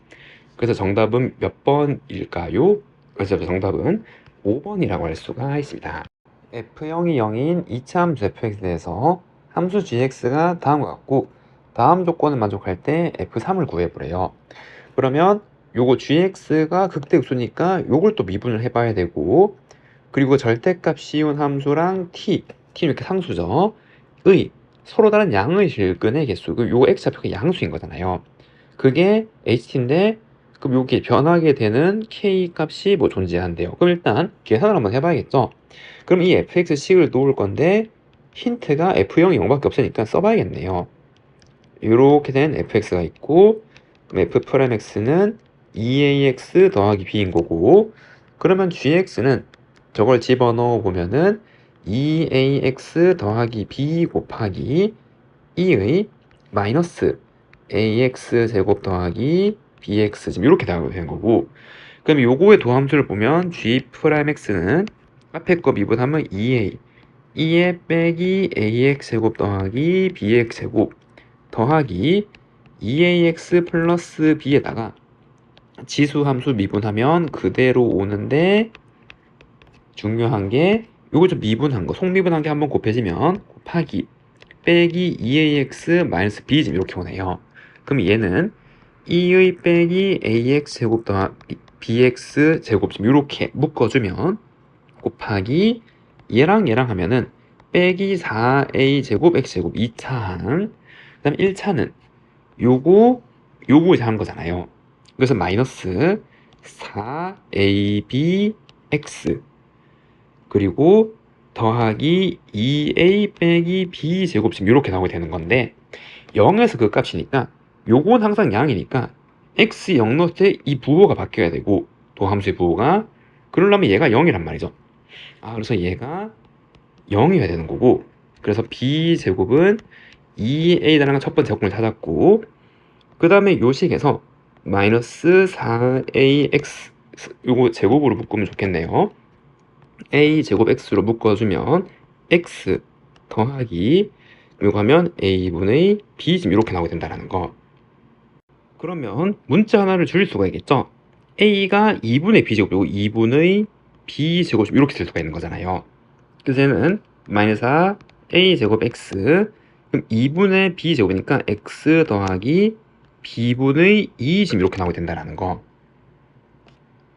그래서 정답은 몇 번일까요? 그래서 정답은 5번이라고 할 수가 있습니다. f0이 0인 2차 함수 fx에 대해서 함수 gx가 다음과 같고 다음 조건을 만족할 때 f3을 구해보래요. 그러면 요거 gx가 극대극소니까 요걸 또 미분을 해봐야 되고, 그리고 절대값 씌운 함수랑 t는 이렇게 상수죠. 서로 다른 양의 실근의 개수, 요거 x좌표가 양수인 거잖아요. 그게 ht인데 그럼 여기 변하게 되는 k 값이 뭐 존재한대요. 그럼 일단 계산을 한번 해봐야겠죠. 그럼 이 fx식을 놓을 건데 힌트가 f0이 0밖에 없으니까 써봐야겠네요. 이렇게 된 fx가 있고, 그럼 f'x는 2ax 더하기 b인 거고, 그러면 gx는 저걸 집어넣어 보면은 2ax 더하기 b 곱하기 2의 마이너스 ax 제곱 더하기 bx 지금 이렇게 나오게 되는 거고, 그럼 요거의 도함수를 보면 g'(x는) 앞에 거 미분하면 2a 2에 빼기 ax 제곱 더하기 bx제곱 더하기 2ax 플러스 b에다가 지수함수 미분하면 그대로 오는데 중요한 게 요거 좀 미분한 거 속미분한 게 한번 곱해지면 곱하기 빼기 2ax 마이너스 b 지금 이렇게 오네요. 그럼 얘는 2의 빼기 ax 제곱 더하기 bx 제곱 지금 이렇게 묶어주면 곱하기 얘랑 얘랑 하면은 빼기 4a 제곱 x 제곱 2차항 그 다음 1차는 요거 이제 하는 거잖아요. 그래서 마이너스 4abx 그리고 더하기 2a 빼기 b 제곱 지금 이렇게 나오게 되는 건데 0에서 그 값이니까 요건 항상 양이니까 x 0 넣을 때 이 부호가 바뀌어야 되고 도함수의 부호가 그러려면 얘가 0이란 말이죠. 그래서 얘가 0이어야 되는 거고 그래서 b 제곱은 2a라는 첫 번째 제곱을 찾았고 그 다음에 요 식에서 마이너스 4ax 요거 제곱으로 묶으면 좋겠네요. a 제곱 x로 묶어주면 x 더하기 요거 하면 a분의 b 지금 이렇게 나오게 된다는 거. 그러면 문자 하나를 줄일 수가 있겠죠. a가 2분의 b제곱, 이거 2분의 b제곱 이렇게 쓸 수가 있는 거잖아요. 그래서 얘는 마이너스 4 a제곱 x 그럼 2분의 b제곱이니까 x 더하기 b분의 2 지금 이렇게 나오게 된다는 거.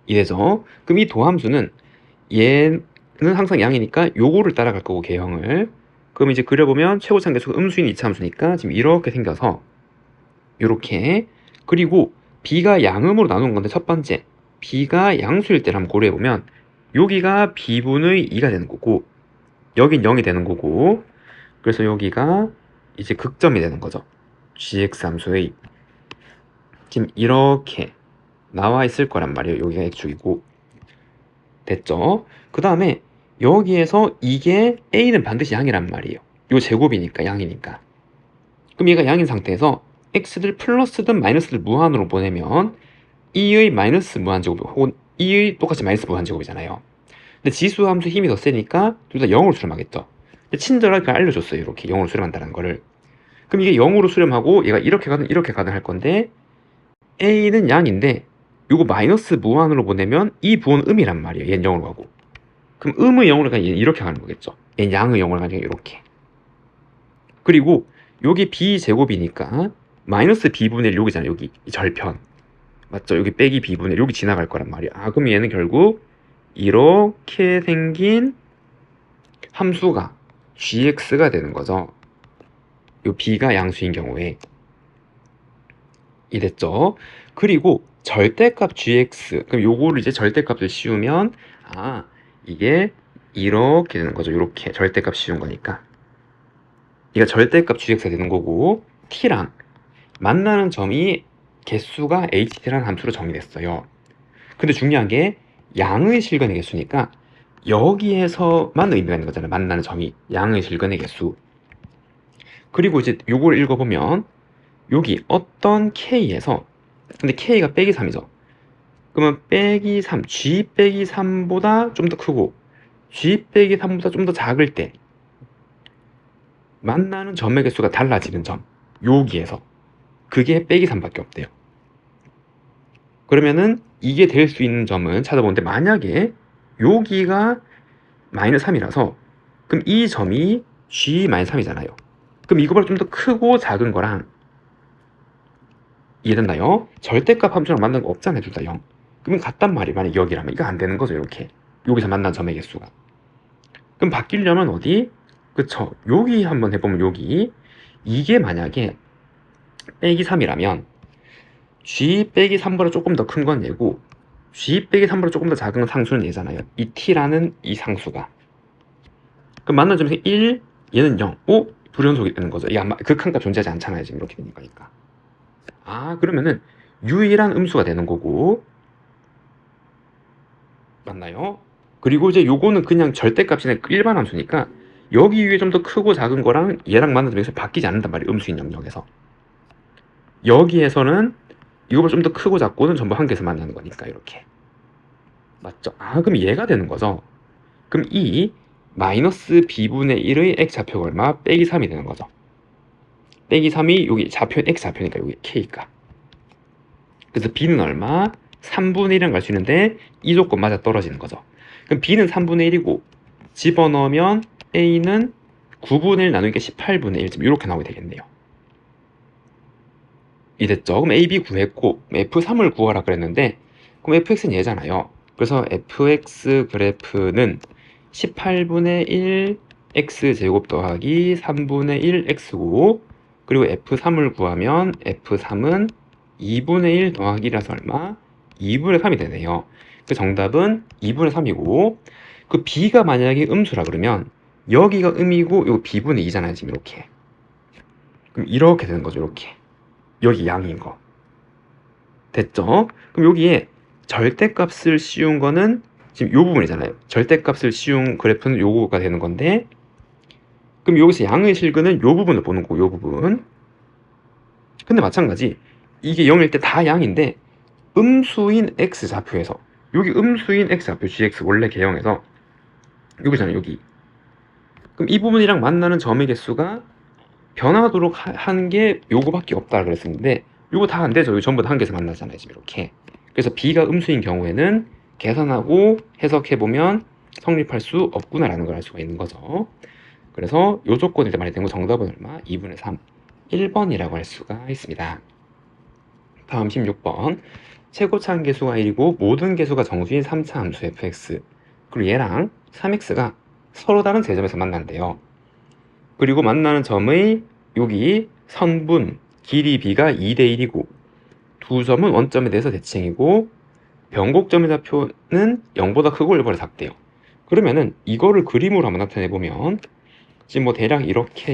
이래죠. 그럼 이 도함수는 얘는 항상 양이니까 요거를 따라갈 거고 개형을. 그럼 이제 그려보면 최고차항계수가 음수인 이차함수니까 지금 이렇게 생겨서 요렇게 그리고 b가 양음으로 나누는 건데 첫 번째 b가 양수일 때를 한번 고려해보면 여기가 b분의 2가 되는 거고 여긴 0이 되는 거고 그래서 여기가 이제 극점이 되는 거죠. gx 함수의 지금 이렇게 나와 있을 거란 말이에요. 여기가 x축이고 됐죠? 그 다음에 여기에서 이게 a는 반드시 양이란 말이에요. 요 제곱이니까 양이니까. 그럼 얘가 양인 상태에서 x를 플러스든 마이너스를 무한으로 보내면 2의 마이너스 무한제곱 혹은 2의 똑같이 마이너스 무한제곱이잖아요. 근데 지수 함수 힘이 더 세니까 둘 다 0으로 수렴하겠죠. 친절하게 알려줬어요. 이렇게 0으로 수렴한다는 거를. 그럼 이게 0으로 수렴하고 얘가 이렇게 가든 할 건데 a는 양인데 요거 마이너스 무한으로 보내면 이 부호는 음이란 말이에요. 얘는 0으로 가고. 그럼 음의 0으로 가면 얘는 이렇게 가는 거겠죠. 얘는 양의 0으로 가니까 이렇게. 그리고 여기 b제곱이니까 마이너스 b분의 1 여기잖아요. 여기 이 절편. 맞죠? 여기 빼기 b분의 1 여기 지나갈 거란 말이에요. 그럼 얘는 결국 이렇게 생긴 함수가 gx가 되는 거죠. 요 b가 양수인 경우에. 이랬죠. 그리고 절대값 gx 그럼 요거를 이제 절대값을 씌우면 이게 이렇게 되는 거죠. 이렇게 절대값 씌운 거니까 이거 절대값 gx가 되는 거고 t랑 만나는 점이 개수가 ht라는 함수로 정의됐어요. 근데 중요한 게 양의 실근의 개수니까 여기에서만 의미가 있는 거잖아요. 만나는 점이 양의 실근의 개수. 그리고 이제 요걸 읽어보면 여기 어떤 k에서 근데 k가 빼기 3이죠. 그러면 빼기 3, g 빼기 3보다 좀 더 크고 g 빼기 3보다 좀 더 작을 때 만나는 점의 개수가 달라지는 점 여기에서 그게 빼기 3밖에 없대요. 그러면은 이게 될 수 있는 점은 찾아보는데 만약에 여기가 마이너스 3이라서 그럼 이 점이 g 마이너스 3이잖아요. 그럼 이거보다 좀 더 크고 작은 거랑 이해됐나요? 절대값 함수랑 만난 거 없잖아요. 둘 다 0. 그러면 같단 말이에요. 만약 여기라면 이거 안 되는 거죠. 이렇게 여기서 만난 점의 개수가. 그럼 바뀌려면 어디? 그쵸. 여기 한번 해보면 여기 이게 만약에 빼기 3이라면 g 빼기 3보다 조금 더 큰 건 얘고 g 빼기 3보다 조금 더 작은 상수는 얘잖아요. 이 t라는 이 상수가. 그럼 만난 점에서 1, 얘는 0. 불연속이 되는 거죠. 이게 극한값 존재하지 않잖아요. 지금 이렇게 되는 거니까. 그러면은 유일한 음수가 되는 거고 맞나요? 그리고 이제 요거는 그냥 절대값이나 일반 함수니까 여기 위에 좀 더 크고 작은 거랑 얘랑 만나면서 바뀌지 않는단 말이에요. 음수인 영역에서. 여기에서는 이거보다 좀 더 크고 작고는 전부 한 개에서 만나는 거니까 이렇게. 맞죠? 아, 그럼 얘가 되는 거죠. 그럼 이 마이너스 b분의 1의 x좌표가 얼마? 빼기 3이 되는 거죠. 빼기 3이 여기 좌표 x좌표니까 여기 k가. 그래서 b는 얼마? 3분의 1이랑 갈 수 있는데 이 조건 맞아 떨어지는 거죠. 그럼 b는 3분의 1이고 집어넣으면 a는 9분의 1 나누니까 18분의 1 이렇게 나오게 되겠네요. 이랬죠. 그럼 a, b 구했고 f3을 구하라 그랬는데 그럼 fx는 얘잖아요. 그래서 fx 그래프는 18분의 1 x제곱 더하기 3분의 1 x고 그리고 f3을 구하면 f3은 2분의 1 더하기 1이라서 얼마? 2분의 3이 되네요. 그 정답은 2분의 3이고 그 b가 만약에 음수라 그러면 여기가 음이고 요 b분의 2잖아요. 지금 이렇게. 그럼 이렇게 되는 거죠. 이렇게. 여기 양인 거. 됐죠? 그럼 여기에 절대값을 씌운 거는 지금 요 부분이잖아요. 절대값을 씌운 그래프는 요거가 되는 건데 그럼 여기서 양의 실근은 요 부분을 보는 거고 요 부분. 근데 마찬가지 이게 0일 때 다 양인데 음수인 x좌표에서 여기 음수인 x좌표 gx 원래 개형에서 여기잖아요. 여기. 그럼 이 부분이랑 만나는 점의 개수가 변하도록 하는 게 요거밖에 없다 그랬었는데 요거 다 안 되죠. 이거 전부 다 한 개에서 만나잖아요. 지금 이렇게. 그래서 b가 음수인 경우에는 계산하고 해석해보면 성립할 수 없구나라는 걸 알 수가 있는 거죠. 그래서 요 조건일 때 말했던 거 정답은 얼마? 2분의 3. 1번이라고 할 수가 있습니다. 다음 16번. 최고차항 개수가 1이고 모든 개수가 정수인 3차 함수 fx. 그리고 얘랑 3x가 서로 다른 세점에서 만난대요. 그리고 만나는 점의 여기 선분 길이 b가 2대 1이고 두 점은 원점에 대해서 대칭이고 변곡점의 좌표는 0보다 크고 1보다 작대요. 그러면은 이거를 그림으로 한번 나타내 보면 지금 뭐 대략 이렇게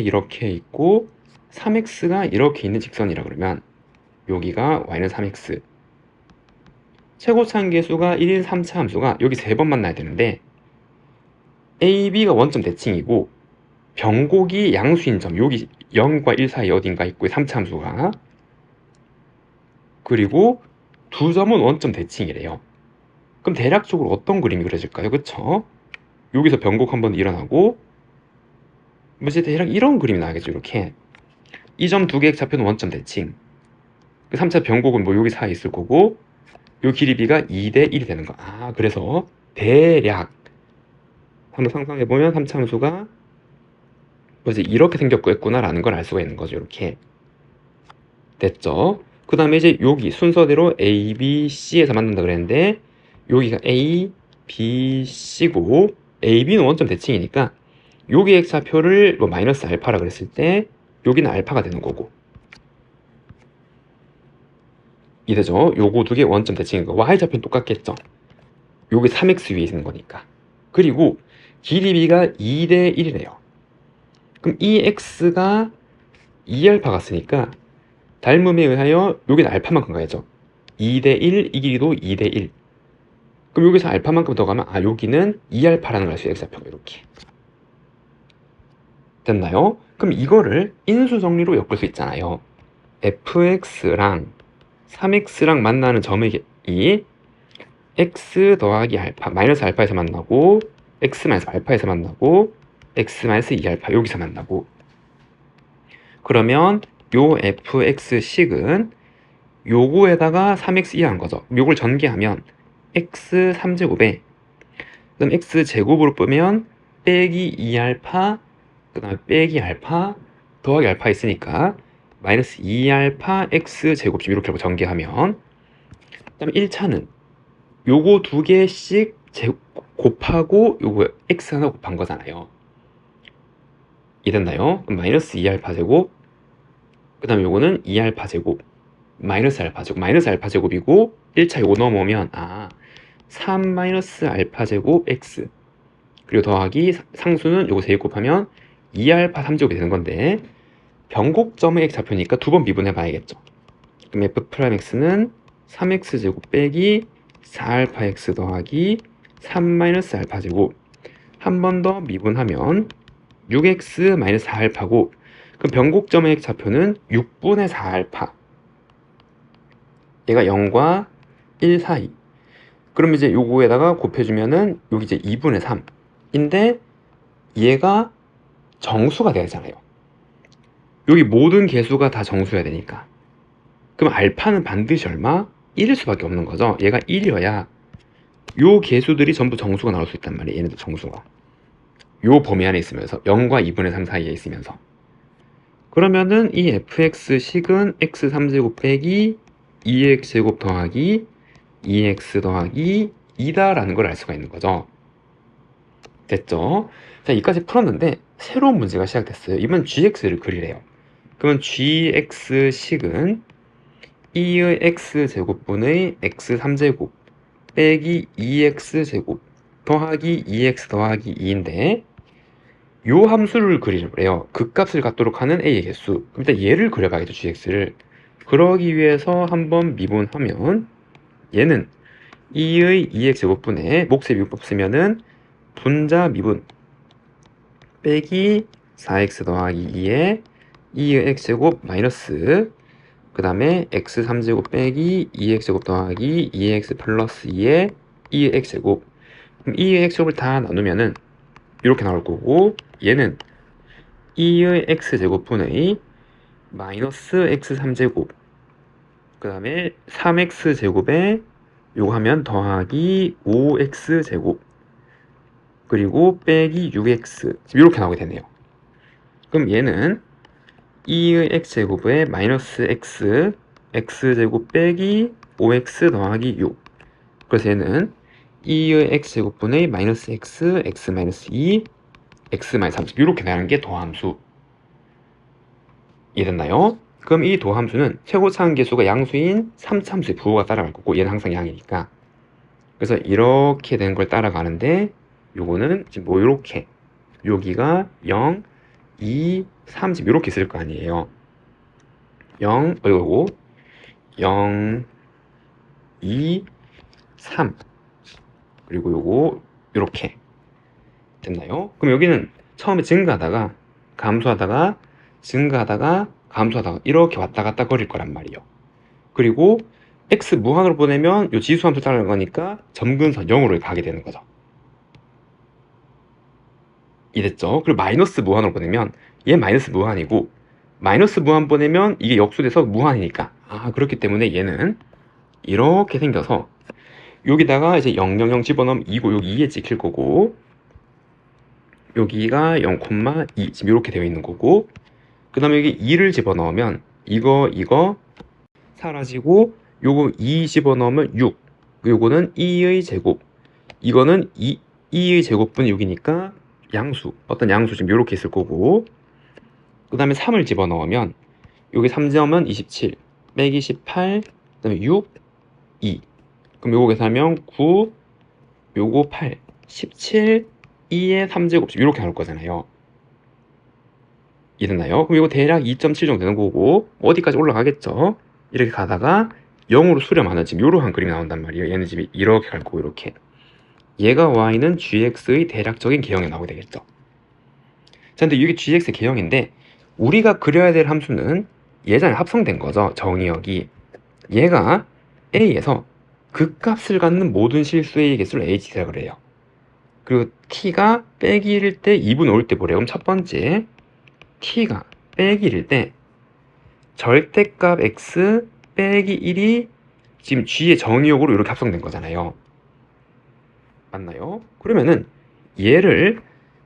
있고 3x가 이렇게 있는 직선이라 그러면 여기가 y는 3x 최고차항 개수가 1인 3차 함수가 여기 3번 만나야 되는데 a, b가 원점 대칭이고 변곡이 양수인 점 여기 0과 1 사이 어딘가 있고 3차 함수가 그리고 두 점은 원점 대칭이래요. 그럼 대략적으로 어떤 그림이 그려질까요? 그쵸? 여기서 변곡 한번 일어나고 뭐지 대략 이런 그림이 나겠죠. 이렇게 이 점 두 개의 좌표는 원점 대칭 그 3차 변곡은 뭐 여기 사이에 있을 거고 요 길이 b가 2대 1이 되는 거. 아 그래서 대략 한번 상상해보면 3차 함수가 뭐지 이렇게 생겼구나 라는 걸 알 수가 있는 거죠. 이렇게 됐죠? 그 다음에 이제 여기 순서대로 A, B, C에서 만난다 그랬는데 여기가 A, B, C고 A, B는 원점 대칭이니까 여기 x좌표를 뭐 마이너스 알파라 그랬을 때 여기는 알파가 되는 거고 이되죠? 요거 두 개 원점 대칭이니까 y좌표는 똑같겠죠? 여기 3x 위에 있는 거니까 그리고 길이 b가 2대 1이래요. 그럼 이 x가 2알파 갔으니까 닮음에 의하여 여기는 알파만큼 가야죠. 2대 1, 이 길이도 2대 1. 그럼 여기서 알파만큼 더 가면 아 여기는 2알파라는 걸 알 수 있어요. x좌표가 이렇게. 됐나요? 그럼 이거를 인수 정리로 엮을 수 있잖아요. fx랑 3x랑 만나는 점의 이 x 더하기 알파 마이너스 알파에서 만나고 x 마이너스 알파에서 만나고 x 마이너스 2알파 여기서 만나고 그러면 요 fx식은 요거에다가 3x 이하는 거죠. 요걸 전개하면 x 3제곱에 그다음 x 제곱으로 빼면 빼기 2알파 그 다음에 빼기 알파 더하기 알파 있으니까 마이너스 2알파 x 제곱 이렇게 전개하면 그 다음에 1차는 요거 두 개씩 곱하고 요거 x 하나 곱한 거잖아요. 이해됐나요? 그럼 마이너스 2알파 제곱 그 다음에 요거는 2알파 제곱 마이너스 알파 제곱 마이너스 알파 제곱이고 1차 요거 넘어오면 3 마이너스 알파 제곱 x 그리고 더하기 상수는 요거 세 개 곱하면 2알파 3제곱이 되는 건데 변곡점의 x좌표니까 두 번 미분해 봐야겠죠. 그럼 f'x는 3x제곱 빼기 4알파 x 더하기 3 마이너스 알파 제곱 한 번 더 미분하면 6x 마이너스 4알파고 그럼 변곡점의 x좌표는 6분의 4알파 얘가 0과 1 사이 그럼 이제 요거에다가 곱해주면은 여기 이제 2분의 3인데 얘가 정수가 돼야 되잖아요. 여기 모든 개수가 다 정수여야 되니까. 그럼 알파는 반드시 얼마? 1일 수밖에 없는 거죠. 얘가 1이어야 요 개수들이 전부 정수가 나올 수 있단 말이에요. 얘네들 정수가. 요 범위 안에 있으면서 0과 2분의 3 사이에 있으면서. 그러면은 이 fx식은 x3제곱 빼기 2x제곱 더하기 2x 더하기 2다라는 걸 알 수가 있는 거죠. 됐죠? 자, 여기까지 풀었는데 새로운 문제가 시작됐어요. 이번 gx를 그리래요. 그러면 gx식은 2의 x제곱분의 x3제곱 빼기 2x제곱 더하기 2x 더하기 2인데 요 함수를 그리래요. 극값을 갖도록 하는 a의 개수. 그럼 일단 얘를 그려봐야겠죠, gx를. 그러기 위해서 한번 미분하면 얘는 2의 2x제곱분에 몫의 미분법 쓰면은 분자 미분 빼기 4x 더하기 2에 2의 x제곱 마이너스 그 다음에 x3제곱 빼기 2x제곱 더하기 2x 플러스 2에 2의 x제곱. 그럼 2의 x제곱을 다 나누면은 이렇게 나올 거고 얘는 2의 x제곱분의 마이너스 x3제곱 그 다음에 3x제곱에 요거 하면 더하기 5x제곱 그리고 빼기 6x 지금 이렇게 나오게 되네요. 그럼 얘는 2의 x제곱에 마이너스 x x제곱 빼기 5x 더하기 6 그래서 얘는 2의 x제곱분의 마이너스 x x 마이너스 2 x 마이너스 30 이렇게 나가는 게 도함수. 이해됐나요? 그럼 이 도함수는 최고차항계수가 양수인 3차함수의 부호가 따라갈 거고 얘는 항상 양이니까 그래서 이렇게 된 걸 따라가는데 요거는 지금 뭐 이렇게 여기가 0, 2, 3 지금 이렇게 있을 거 아니에요. 0, 요거 0, 2, 3 그리고 요거 이렇게 됐나요? 그럼 여기는 처음에 증가하다가 감소하다가 증가하다가 감소하다가 이렇게 왔다 갔다 거릴 거란 말이에요. 그리고 x 무한으로 보내면 요 지수함수 따라가는 거니까 점근선 0으로 가게 되는 거죠. 이랬죠? 그리고 마이너스 무한으로 보내면 얘 마이너스 무한이고 마이너스 무한 보내면 이게 역수돼서 무한이니까 그렇기 때문에 얘는 이렇게 생겨서 여기다가 이제 000 집어넣으면 2고 여기 2에 찍힐 거고 여기가 0,2 지금 이렇게 되어 있는 거고 그 다음에 여기 2를 집어넣으면 이거 사라지고 요거 2 집어넣으면 6 요거는 2의 제곱 이거는 2의 제곱분이 6이니까 양수 어떤 양수 지금 이렇게 있을 거고 그 다음에 3을 집어넣으면 여기 3점은 27 빼기 18 그 다음에 6 2 그럼 요거 계산하면 9 요거 8 17 2의 3제곱 이렇게 나올 거잖아요. 이해됐나요? 그럼 이거 대략 2.7 정도 되는 거고 어디까지 올라가겠죠? 이렇게 가다가 0으로 수렴하는 지금 이러한 그림이 나온단 말이에요. 얘는 지금 이렇게 갈 거고 이렇게 얘가 y는 gx의 대략적인 개형이 나오게 되겠죠. 자, 근데 이게 gx의 개형인데 우리가 그려야 될 함수는 예전에 합성된 거죠. 정의역이 얘가 a에서 극값을 갖는 모든 실수의 개수를 h라 그래요. 그리고 t가 빼기 1일 때 2분의 5일 때 뭐래요? 그럼 첫 번째 t가 빼기 1일 때 절대값 x 빼기 1이 지금 g의 정의역으로 이렇게 합성된 거잖아요. 맞나요? 그러면은 얘를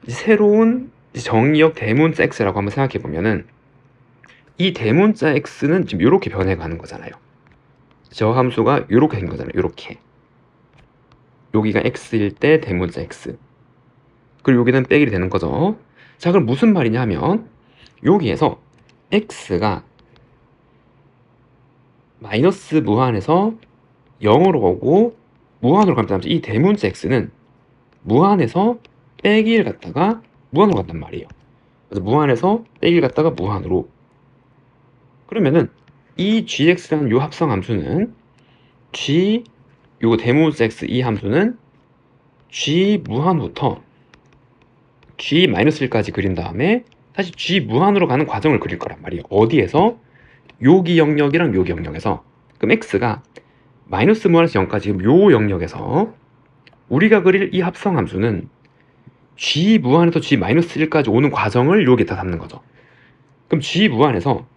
새로운 정의역 대문자 x라고 한번 생각해 보면은 이 대문자 x는 지금 이렇게 변해가는 거잖아요. 저 함수가 이렇게 된 거잖아요. 이렇게 여기가 x일 때 대문자 x 그리고 여기는 빼기 되는 거죠. 자, 그럼 무슨 말이냐 하면 여기에서 x가 마이너스 무한에서 0으로 오고 무한으로 가면 이 대문자 x는 무한에서 빼기를 갖다가 무한으로 간단 말이에요. 그래서 무한에서 빼기를 갖다가 무한으로 그러면은 이 gx라는 요 합성 함수는 g 요거 대문자 x 이 함수는 g 무한부터 g 마이너스 1까지 그린 다음에 다시 g 무한으로 가는 과정을 그릴 거란 말이에요. 어디에서? 여기 영역이랑 여기 영역에서. 그럼 x가 마이너스 무한에서 0까지 요 영역에서 우리가 그릴 이 합성함수는 g 무한에서 g 마이너스 1까지 오는 과정을 여기다 담는 거죠. 그럼 g 무한에서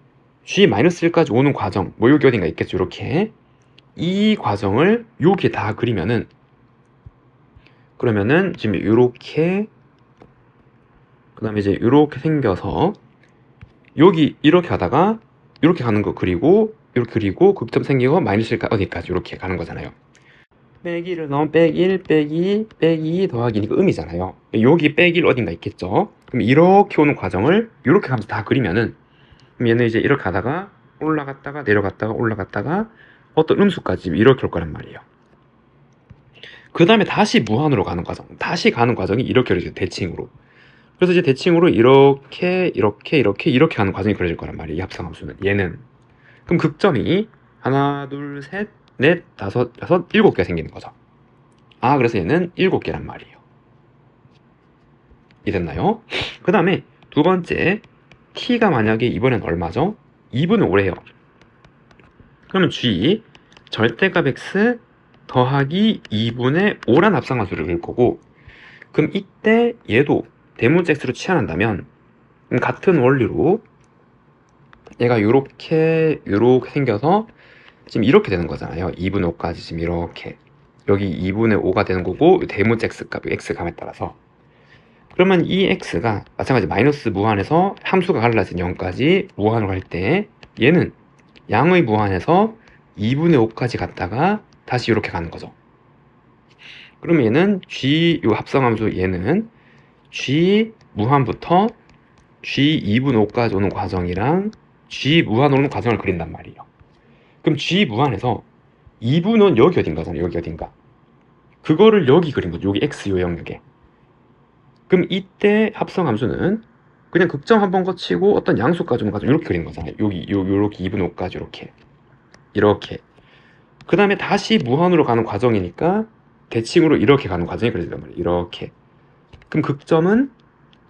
g 마이너스 1까지 오는 과정, 뭐 여기 어딘가 있겠죠. 이렇게 이 과정을 여기에 다 그리면은, 그러면은 지금 이렇게, 그 다음에 이제 이렇게 생겨서 여기 이렇게 가다가 이렇게 가는 거 그리고 이렇게 그리고 극점 생기고 마이너스 1까지 어디까지 이렇게 가는 거잖아요. 빼기 1을 넣으면 빼기 1 빼기 빼기 더하기니까 음이잖아요. 여기 빼기 1 어딘가 있겠죠. 그럼 이렇게 오는 과정을 이렇게 하면서 다 그리면은, 그럼 얘는 이제 이렇게 가다가 올라갔다가 내려갔다가 올라갔다가 어떤 음수까지 이렇게 올 거란 말이에요. 그 다음에 다시 무한으로 가는 과정, 다시 가는 과정이 이렇게 그려져요. 대칭으로. 그래서 이제 대칭으로 이렇게 가는 과정이 그려질 거란 말이에요. 이 합성함수는. 얘는. 그럼 극점이 하나, 둘, 셋, 넷, 다섯, 여섯, 7개 생기는 거죠. 아, 그래서 얘는 7개란 말이에요. 이해됐나요? 그 다음에 두 번째, t가 만약에 이번엔 얼마죠? 2분의 5래요. 그러면 g 절대값 x 더하기 2분의 5란 합성함수를 그릴 거고, 그럼 이때 얘도 대문자 x로 치환한다면 같은 원리로 얘가 요렇게 생겨서 지금 이렇게 되는 거잖아요. 2분의 5까지 지금 이렇게 여기 2분의 5가 되는 거고, 대문자 x값, x값에 따라서. 그러면 이 x가 마찬가지 마이너스 무한에서 함수가 갈라진 0까지 무한으로 갈 때 얘는 양의 무한에서 2분의 5까지 갔다가 다시 이렇게 가는 거죠. 그러면 얘는 g, 요 합성함수 얘는 g 무한부터 g 2분의 5까지 오는 과정이랑 g 무한으로 오는 과정을 그린단 말이에요. 그럼 g 무한에서 2분은 여기 어딘가잖아요. 여기 어딘가. 그거를 여기 그린 거죠. 여기 x 요 영역에. 그럼 이때 합성함수는 그냥 극점 한번 거치고 어떤 양수까지 오는 과정 이렇게 그리는 거잖아요. 여기 요렇게 2분의 5까지 이렇게. 그 다음에 다시 무한으로 가는 과정이니까 대칭으로 이렇게 가는 과정이 그려진단 말이에요. 이렇게. 그럼 극점은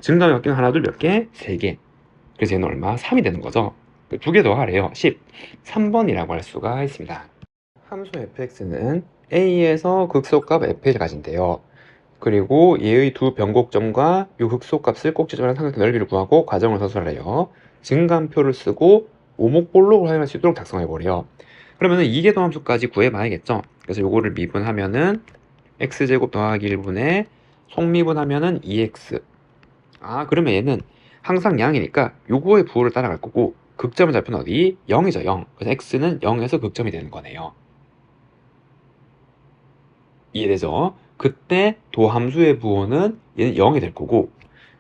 증가의 몇 개는 하나, 둘, 몇 개? 3개. 그래서 얘는 얼마? 3이 되는 거죠. 2개 더 하래요. 10. 3번이라고 할 수가 있습니다. 함수 fx는 a에서 극소값 f를 가진대요. 그리고 얘의 두 변곡점과 이 극소값을 꼭지점이랑 삼각형 넓이를 구하고 과정을 서술하래요. 증감표를 쓰고 오목볼록을 활용할 수 있도록 작성해보래요. 그러면은 이계도 함수까지 구해봐야겠죠. 그래서 요거를 미분하면은 x제곱 더하기 1분의 속미분하면은 2x. 아, 그러면 얘는 항상 양이니까 요거의 부호를 따라갈 거고, 극점의 좌표는 어디? 0이죠, 0. 그래서 x는 0에서 극점이 되는 거네요. 이해되죠? 그때 도함수의 부호는 얘는 0이 될 거고,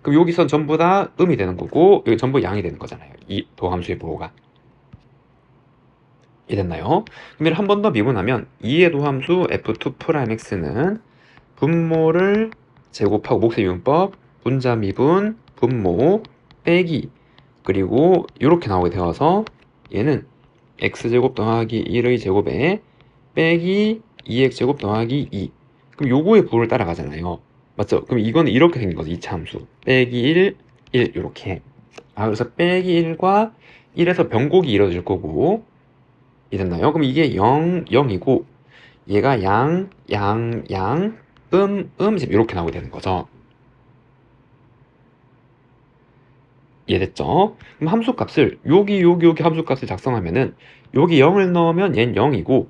그럼 여기선 전부 다 음이 되는 거고, 여기 전부 양이 되는 거잖아요. 이 도함수의 부호가. 이해됐나요? 그러면 한 번 더 미분하면 2의 도함수 f2'x는 분모를 제곱하고 몫의 미분법, 분자 미분, 분모, 빼기, 그리고 이렇게 나오게 되어서 얘는 x제곱 더하기 1의 제곱에 빼기 2x제곱 더하기 2. 그럼 요거의 부호를 따라가잖아요. 맞죠? 그럼 이거는 이렇게 생긴 거죠. 2차 함수. 빼기 1, 1 이렇게. 아, 그래서 빼기 1과 1에서 변곡이 이루어질 거고, 이랬나요? 그럼 이게 0, 0이고 얘가 양, 지금 이렇게 나오게 되는 거죠. 이해됐죠? 그럼 함수값을 여기 함수값을 작성하면은 여기 0을 넣으면 얘는 0이고,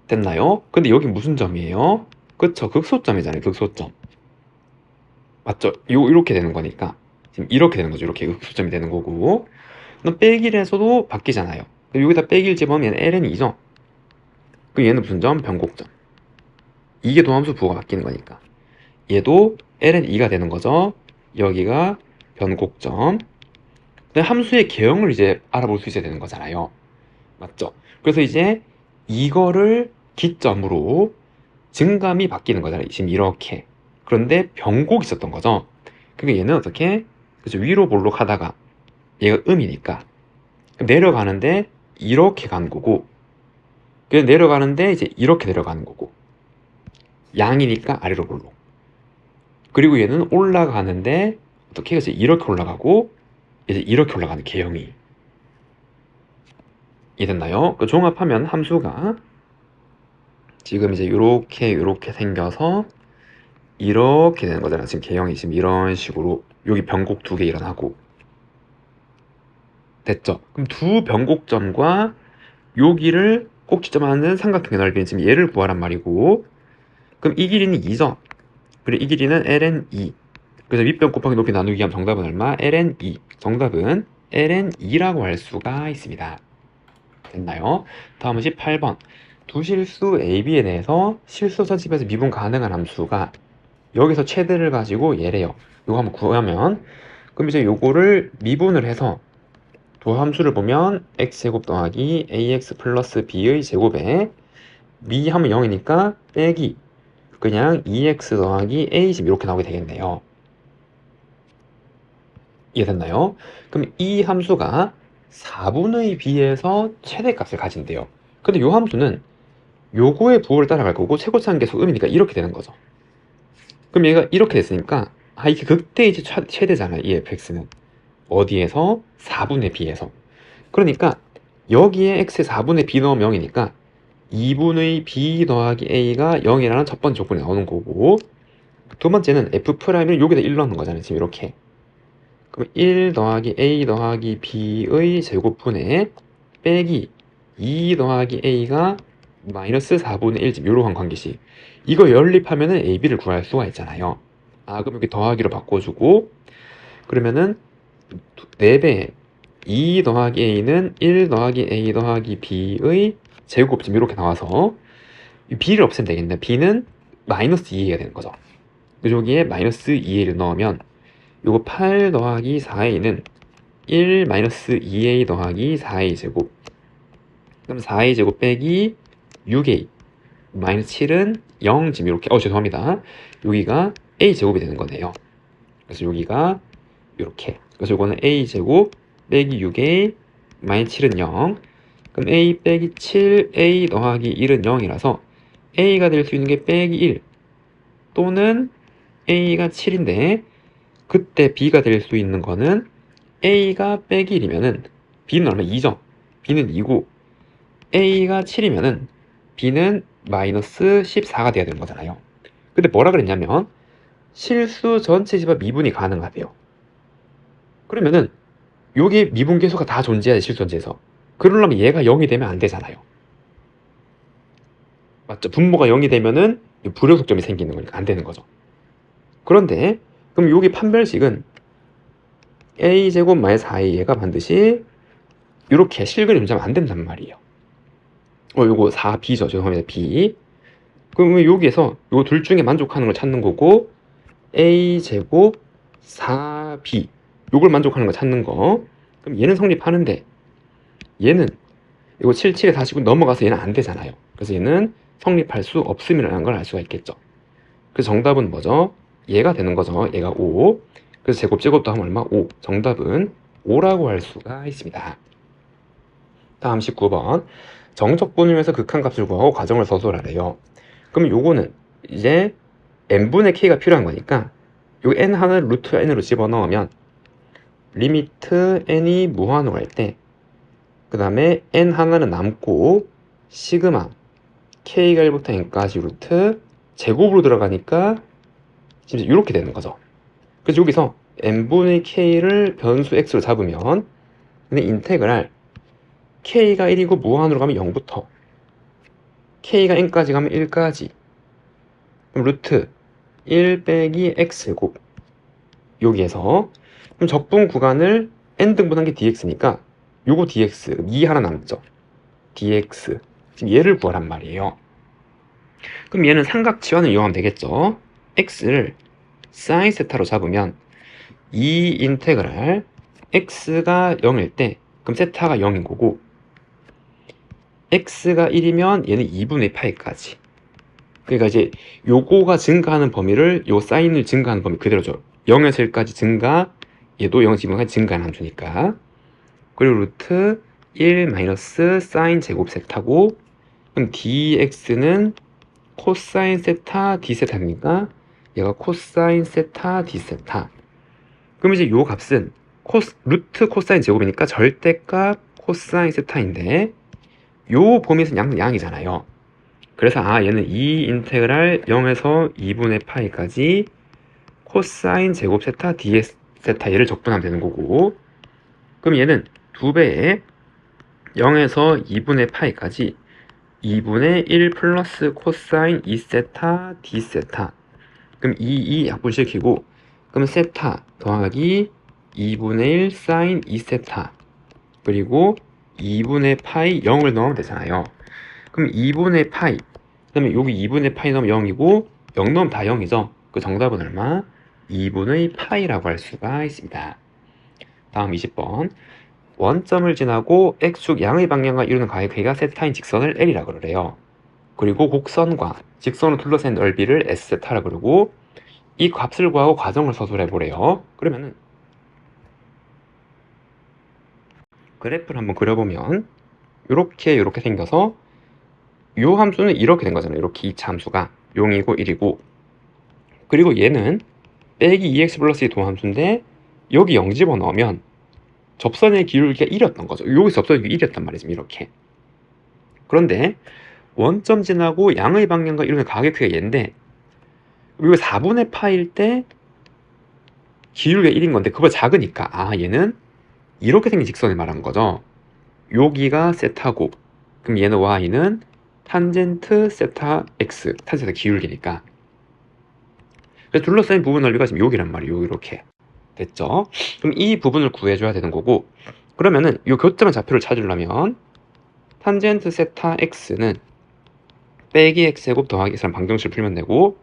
됐나요? 근데 여기 무슨 점이에요? 그쵸, 극소점이잖아요. 극소점. 맞죠? 이렇게 되는 거니까 지금 이렇게 되는 거죠. 이렇게 극소점이 되는 거고, 그럼 빼기에서도 바뀌잖아요. 여기다 빼기를 집어넣으면 얘는 ln이죠. 그럼 얘는 무슨 점? 변곡점. 이게 도함수 부호가 바뀌는 거니까 얘도 ln 2가 되는 거죠. 여기가 변곡점. 근데 함수의 개형을 이제 알아볼 수 있어야 되는 거잖아요. 맞죠? 그래서 이제 이거를 기점으로 증감이 바뀌는 거잖아요. 지금 이렇게. 그런데 변곡이 있었던 거죠. 그러니까 얘는 어떻게? 그죠? 위로 볼록 하다가 얘가 음이니까 내려가는데 이렇게 가는 거고, 그래서 내려가는데 이제 이렇게 내려가는 거고, 양이니까 아래로 볼록. 그리고 얘는 올라가는데 어떻게 해서 이렇게 올라가고 이제 이렇게 올라가는 개형이. 이해됐나요? 그 종합하면 함수가 지금 이제 요렇게 생겨서 이렇게 되는 거잖아. 지금 개형이 지금 이런 식으로 여기 변곡 두 개 일어나고 됐죠? 그럼 두 변곡점과 여기를 꼭지점하는 삼각형의 넓이는 지금 얘를 구하란 말이고, 그럼 이 길이는 2죠? 그리고 이 길이는 ln2. 그래서 윗변 곱하기 높이 나누기 하면 정답은 얼마? ln2. 정답은 ln2라고 할 수가 있습니다. 됐나요? 다음은 18번. 두 실수 AB에 대해서 실수 선집에서 미분 가능한 함수가 여기서 최대를 가지고 얘래요. 이거 한번 구하면, 그럼 이제 요거를 미분을 해서 두 함수를 보면 x제곱 더하기 ax 플러스 b의 제곱에 미 하면 0이니까 빼기 그냥 2x 더하기 a 이렇게 나오게 되겠네요. 이해됐나요? 그럼 이 함수가 4분의 b에서 최대값을 가진대요. 근데 이 함수는 요거의 부호를 따라갈 거고 최고차는 계속 음이니까 이렇게 되는 거죠. 그럼 얘가 이렇게 됐으니까 이게 극대 이제 최대잖아요. 이 fx는 어디에서? 4분의 b에서. 그러니까 여기에 x의 4분의 b 넣으면 0이니까 2분의 b 더하기 a가 0이라는 첫 번째 조건이 나오는 거고, 두 번째는 f'을 여기다 1 넣는 거잖아요. 지금 이렇게. 그럼 1 더하기 a 더하기 b의 제곱분에 빼기 2 더하기 a가 마이너스 4분의 1 지금 요런 관계식. 이거 연립하면은 ab를 구할 수가 있잖아요. 그럼 여기 더하기로 바꿔주고, 그러면은 4배 2 더하기 a는 1 더하기 a 더하기 b의 제곱 지금 이렇게 나와서 b를 없애면 되겠네. b는 마이너스 2a가 되는 거죠. 여기에 마이너스 2a를 넣으면 요거 8 더하기 4a는 1 마이너스 2a 더하기 4a 제곱. 그럼 4a 제곱 빼기 6a 마이너스 7은 0 지금 이렇게 죄송합니다. 여기가 a 제곱이 되는 거네요. 그래서 여기가 이렇게. 그래서 요거는 a 제곱 빼기 6a 마이너스 7은 0. 그럼 a 빼기 7a 더하기 1은 0이라서 a가 될 수 있는 게 빼기 1 또는 a가 7인데, 그때 b가 될 수 있는 거는 a가 빼기 1이면은 b는 얼마? 2죠. b는 2고 a가 7이면은 b는 마이너스 14가 돼야 되는 거잖아요. 근데 뭐라 그랬냐면 실수 전체 집합 미분이 가능하대요. 그러면은 여기 미분 계수가 다 존재해야 돼. 실수 전체에서. 그러려면 얘가 0이 되면 안 되잖아요. 맞죠? 분모가 0이 되면은 불연속점이 생기는 거니까 안 되는 거죠. 그런데 그럼 여기 판별식은 a제곱 마이너스 4a가 반드시 이렇게 실근이 존재하면 안 된단 말이에요. 요거 4b죠. 죄송합니다. b. 그러면 여기에서 요 둘 중에 만족하는 걸 찾는 거고, a제곱 4b 요걸 만족하는 걸 찾는 거. 그럼 얘는 성립하는데 얘는 이거 7, 7에 49 넘어가서 얘는 안 되잖아요. 그래서 얘는 성립할 수 없음이라는 걸 알 수가 있겠죠. 그래서 정답은 뭐죠? 얘가 되는 거죠. 얘가 5. 그래서 제곱도 하면 얼마? 5. 정답은 5라고 할 수가 있습니다. 다음 19번. 정적 분음에서 극한값을 구하고 과정을 서술하래요. 그럼 요거는 이제 n분의 k가 필요한 거니까 요 n 하나를 루트 n으로 집어넣으면 리미트 n이 무한으로 할 때 그 다음에 n 하나는 남고 시그마 k가 1부터 n까지 루트 제곱으로 들어가니까 지금 이렇게 되는 거죠. 그래서 여기서 n분의 k를 변수 x로 잡으면 근데 인테그랄 k가 1이고 무한으로 가면 0부터 k가 n까지 가면 1까지 그럼 루트 1 빼기 x곱 여기에서 그럼 적분 구간을 n등분한 게 dx니까 요거 dx 2 하나 남죠. dx 지금 얘를 구하란 말이에요. 그럼 얘는 삼각 지원을 이용하면 되겠죠. x를 sin 세타로 잡으면 이 인테그랄 x가 0일 때 그럼 세타가 0인 거고 x가 1이면 얘는 2분의 파이까지. 그러니까 이제 요거가 증가하는 범위를 요 사인을 증가하는 범위 그대로죠. 0에서 1까지 증가, 얘도 0에서 2분까지 증가하는 함수니까. 그리고 루트 1 마이너스 사인 제곱 세타고 그럼 dx는 코사인 세타 d 세타니까 얘가 코사인 세타 d 세타. 그럼 이제 요 값은 루트 코사인 제곱이니까 절대값 코사인 세타인데 요 범위에서 양이잖아요. 그래서 얘는 이 인테그랄 0에서 2분의 파이까지 코사인 제곱 세타 ds 세타 얘를 적분하면 되는 거고, 그럼 얘는 2배에 0에서 2분의 파이까지 2분의 1 플러스 코사인 2세타 d세타, 그럼 이 약분시키고, 그럼 세타 더하기 2분의 1 사인 2세타 그리고 2분의 파이 0을 넣으면 되잖아요. 그럼 2분의 파이, 그 다음에 여기 2분의 파이 넣으면 0이고 0 넣으면 다 0이죠. 그 정답은 얼마? 2분의 파이라고 할 수가 있습니다. 다음 20번. 원점을 지나고 x축 양의 방향과 이루는 가의 크기가 세타인 직선을 L이라고 그래요. 그리고 곡선과 직선을 둘러싼 넓이를 S세타라고 그러고, 이 값을 구하고 과정을 서술해 보래요. 그러면은 그래프를 한번 그려보면 이렇게 생겨서 요 함수는 이렇게 된 거잖아요. 이렇게 2차 함수가 0이고 1이고, 그리고 얘는 빼기 2x 플러스 2 도함수인데 여기 0 집어넣으면 접선의 기울기가 1이었던 거죠. 여기서 접선의 기울기 1이었단 말이죠. 이렇게. 그런데 원점 지나고 양의 방향과 이루는 가의 크기가 얘인데, 이거 4분의 파일 때 기울기가 1인 건데 그거보다 작으니까 얘는 이렇게 생긴 직선을 말하는 거죠. 여기가 세타고, 그럼 얘는 y는 탄젠트 세타 x, 탄젠트 기울기니까. 그래서 둘러싸인 부분 넓이가 지금 여기란 말이에요. 이렇게 됐죠. 그럼 이 부분을 구해줘야 되는 거고, 그러면은 이 교점의 좌표를 찾으려면 탄젠트 세타 x는 빼기 x제곱 더하기 x랑 방정식을 풀면 되고,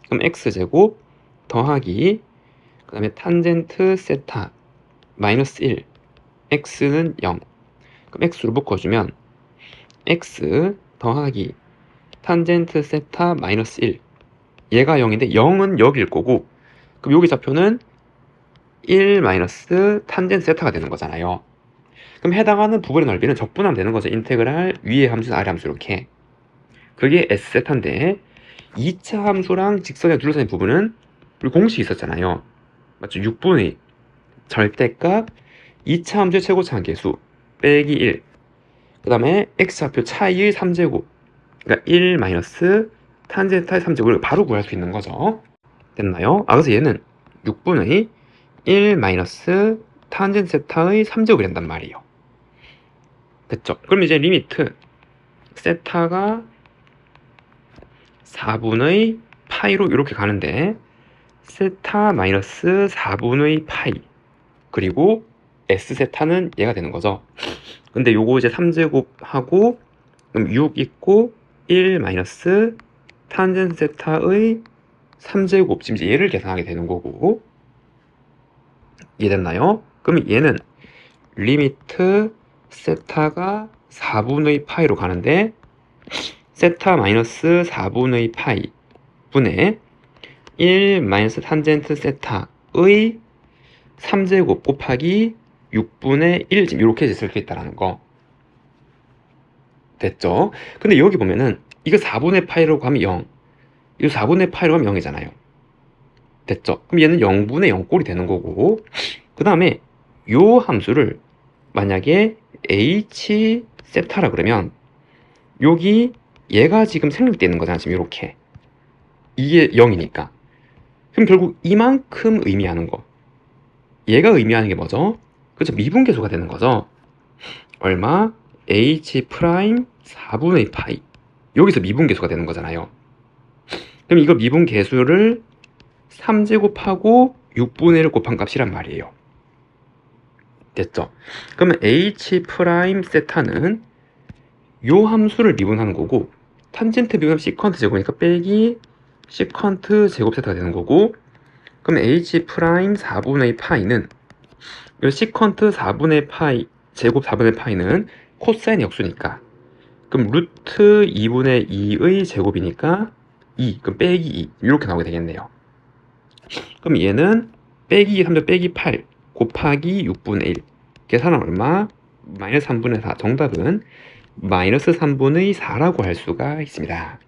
그럼 x제곱 더하기 그 다음에 탄젠트 세타 마이너스 1, x는 0, 그럼 x로 묶어주면 x 더하기 탄젠트 세타 마이너스 1, 얘가 0인데 0은 여기일 거고, 그럼 여기 좌표는 1 마이너스 탄젠트 세타가 되는 거잖아요. 그럼 해당하는 부분의 넓이는 적분하면 되는 거죠. 인테그랄 위의 함수 아래 함수 이렇게. 그게 S세타인데 2차 함수랑 직선에 둘러싸인 부분은 우리 공식이 있었잖아요. 맞죠? 6분의 절대값 2차 함수의 최고차 한계수 빼기 1, 그 다음에 x좌표 차이의 3제곱, 그러니까 1 마이너스 탄젠타의 3제곱을 바로 구할 수 있는 거죠. 됐나요? 그래서 얘는 6분의 1 마이너스 탄젠트 세타의 3제곱이 된단 말이에요. 됐죠? 그럼 이제 리미트 세타가 4분의 파이로 이렇게 가는데, 세타 마이너스 4분의 파이 그리고 S세타는 얘가 되는 거죠. 근데 요거 이제 3제곱하고 그럼 6 있고 1 마이너스 탄젠트 세타의 3제곱, 지금 이제 얘를 계산하게 되는 거고, 이해됐나요? 그럼 얘는 리미트 세타가 4분의 파이로 가는데 세타 마이너스 4분의 파이 분의 1 마이너스 탄젠트 세타의 3제곱 곱하기 6분의 1, 지금 이렇게 쓸수 있다는 거. 됐죠? 근데 여기 보면은 이거 4분의 파이로 가면 0, 이거 4분의 파이로 가면 0이잖아요. 됐죠? 그럼 얘는 0분의 0꼴이 되는 거고, 그 다음에 요 함수를 만약에 h 세타라 그러면 여기 얘가 지금 생략되어 있는 거잖아. 지금 이렇게 이게 0이니까. 그럼 결국 이만큼 의미하는 거, 얘가 의미하는 게 뭐죠? 그렇죠? 미분계수가 되는 거죠. 얼마? h 프라임 4분의 파이. 여기서 미분계수가 되는 거잖아요. 그럼 이거 미분계수를 3제곱하고 6분의 1을 곱한 값이란 말이에요. 됐죠? 그러면 h 프라임 세타는 요 함수를 미분하는 거고, 탄젠트 미분하면 시컨트 제곱이니까 빼기 시컨트 제곱 세타가 되는 거고, 그럼 h 프라임 4분의 파이는 요 시컨트 4분의 파이 제곱 4분의 파이는 코사인 역수니까, 그럼 루트 2분의 2의 제곱이니까 2, 그럼 빼기 2 이렇게 나오게 되겠네요. 그럼 얘는 빼기 3점 빼기 8 곱하기 6분의 1, 계산은 얼마? 마이너스 3분의 4. 정답은 마이너스 3분의 4라고 할 수가 있습니다.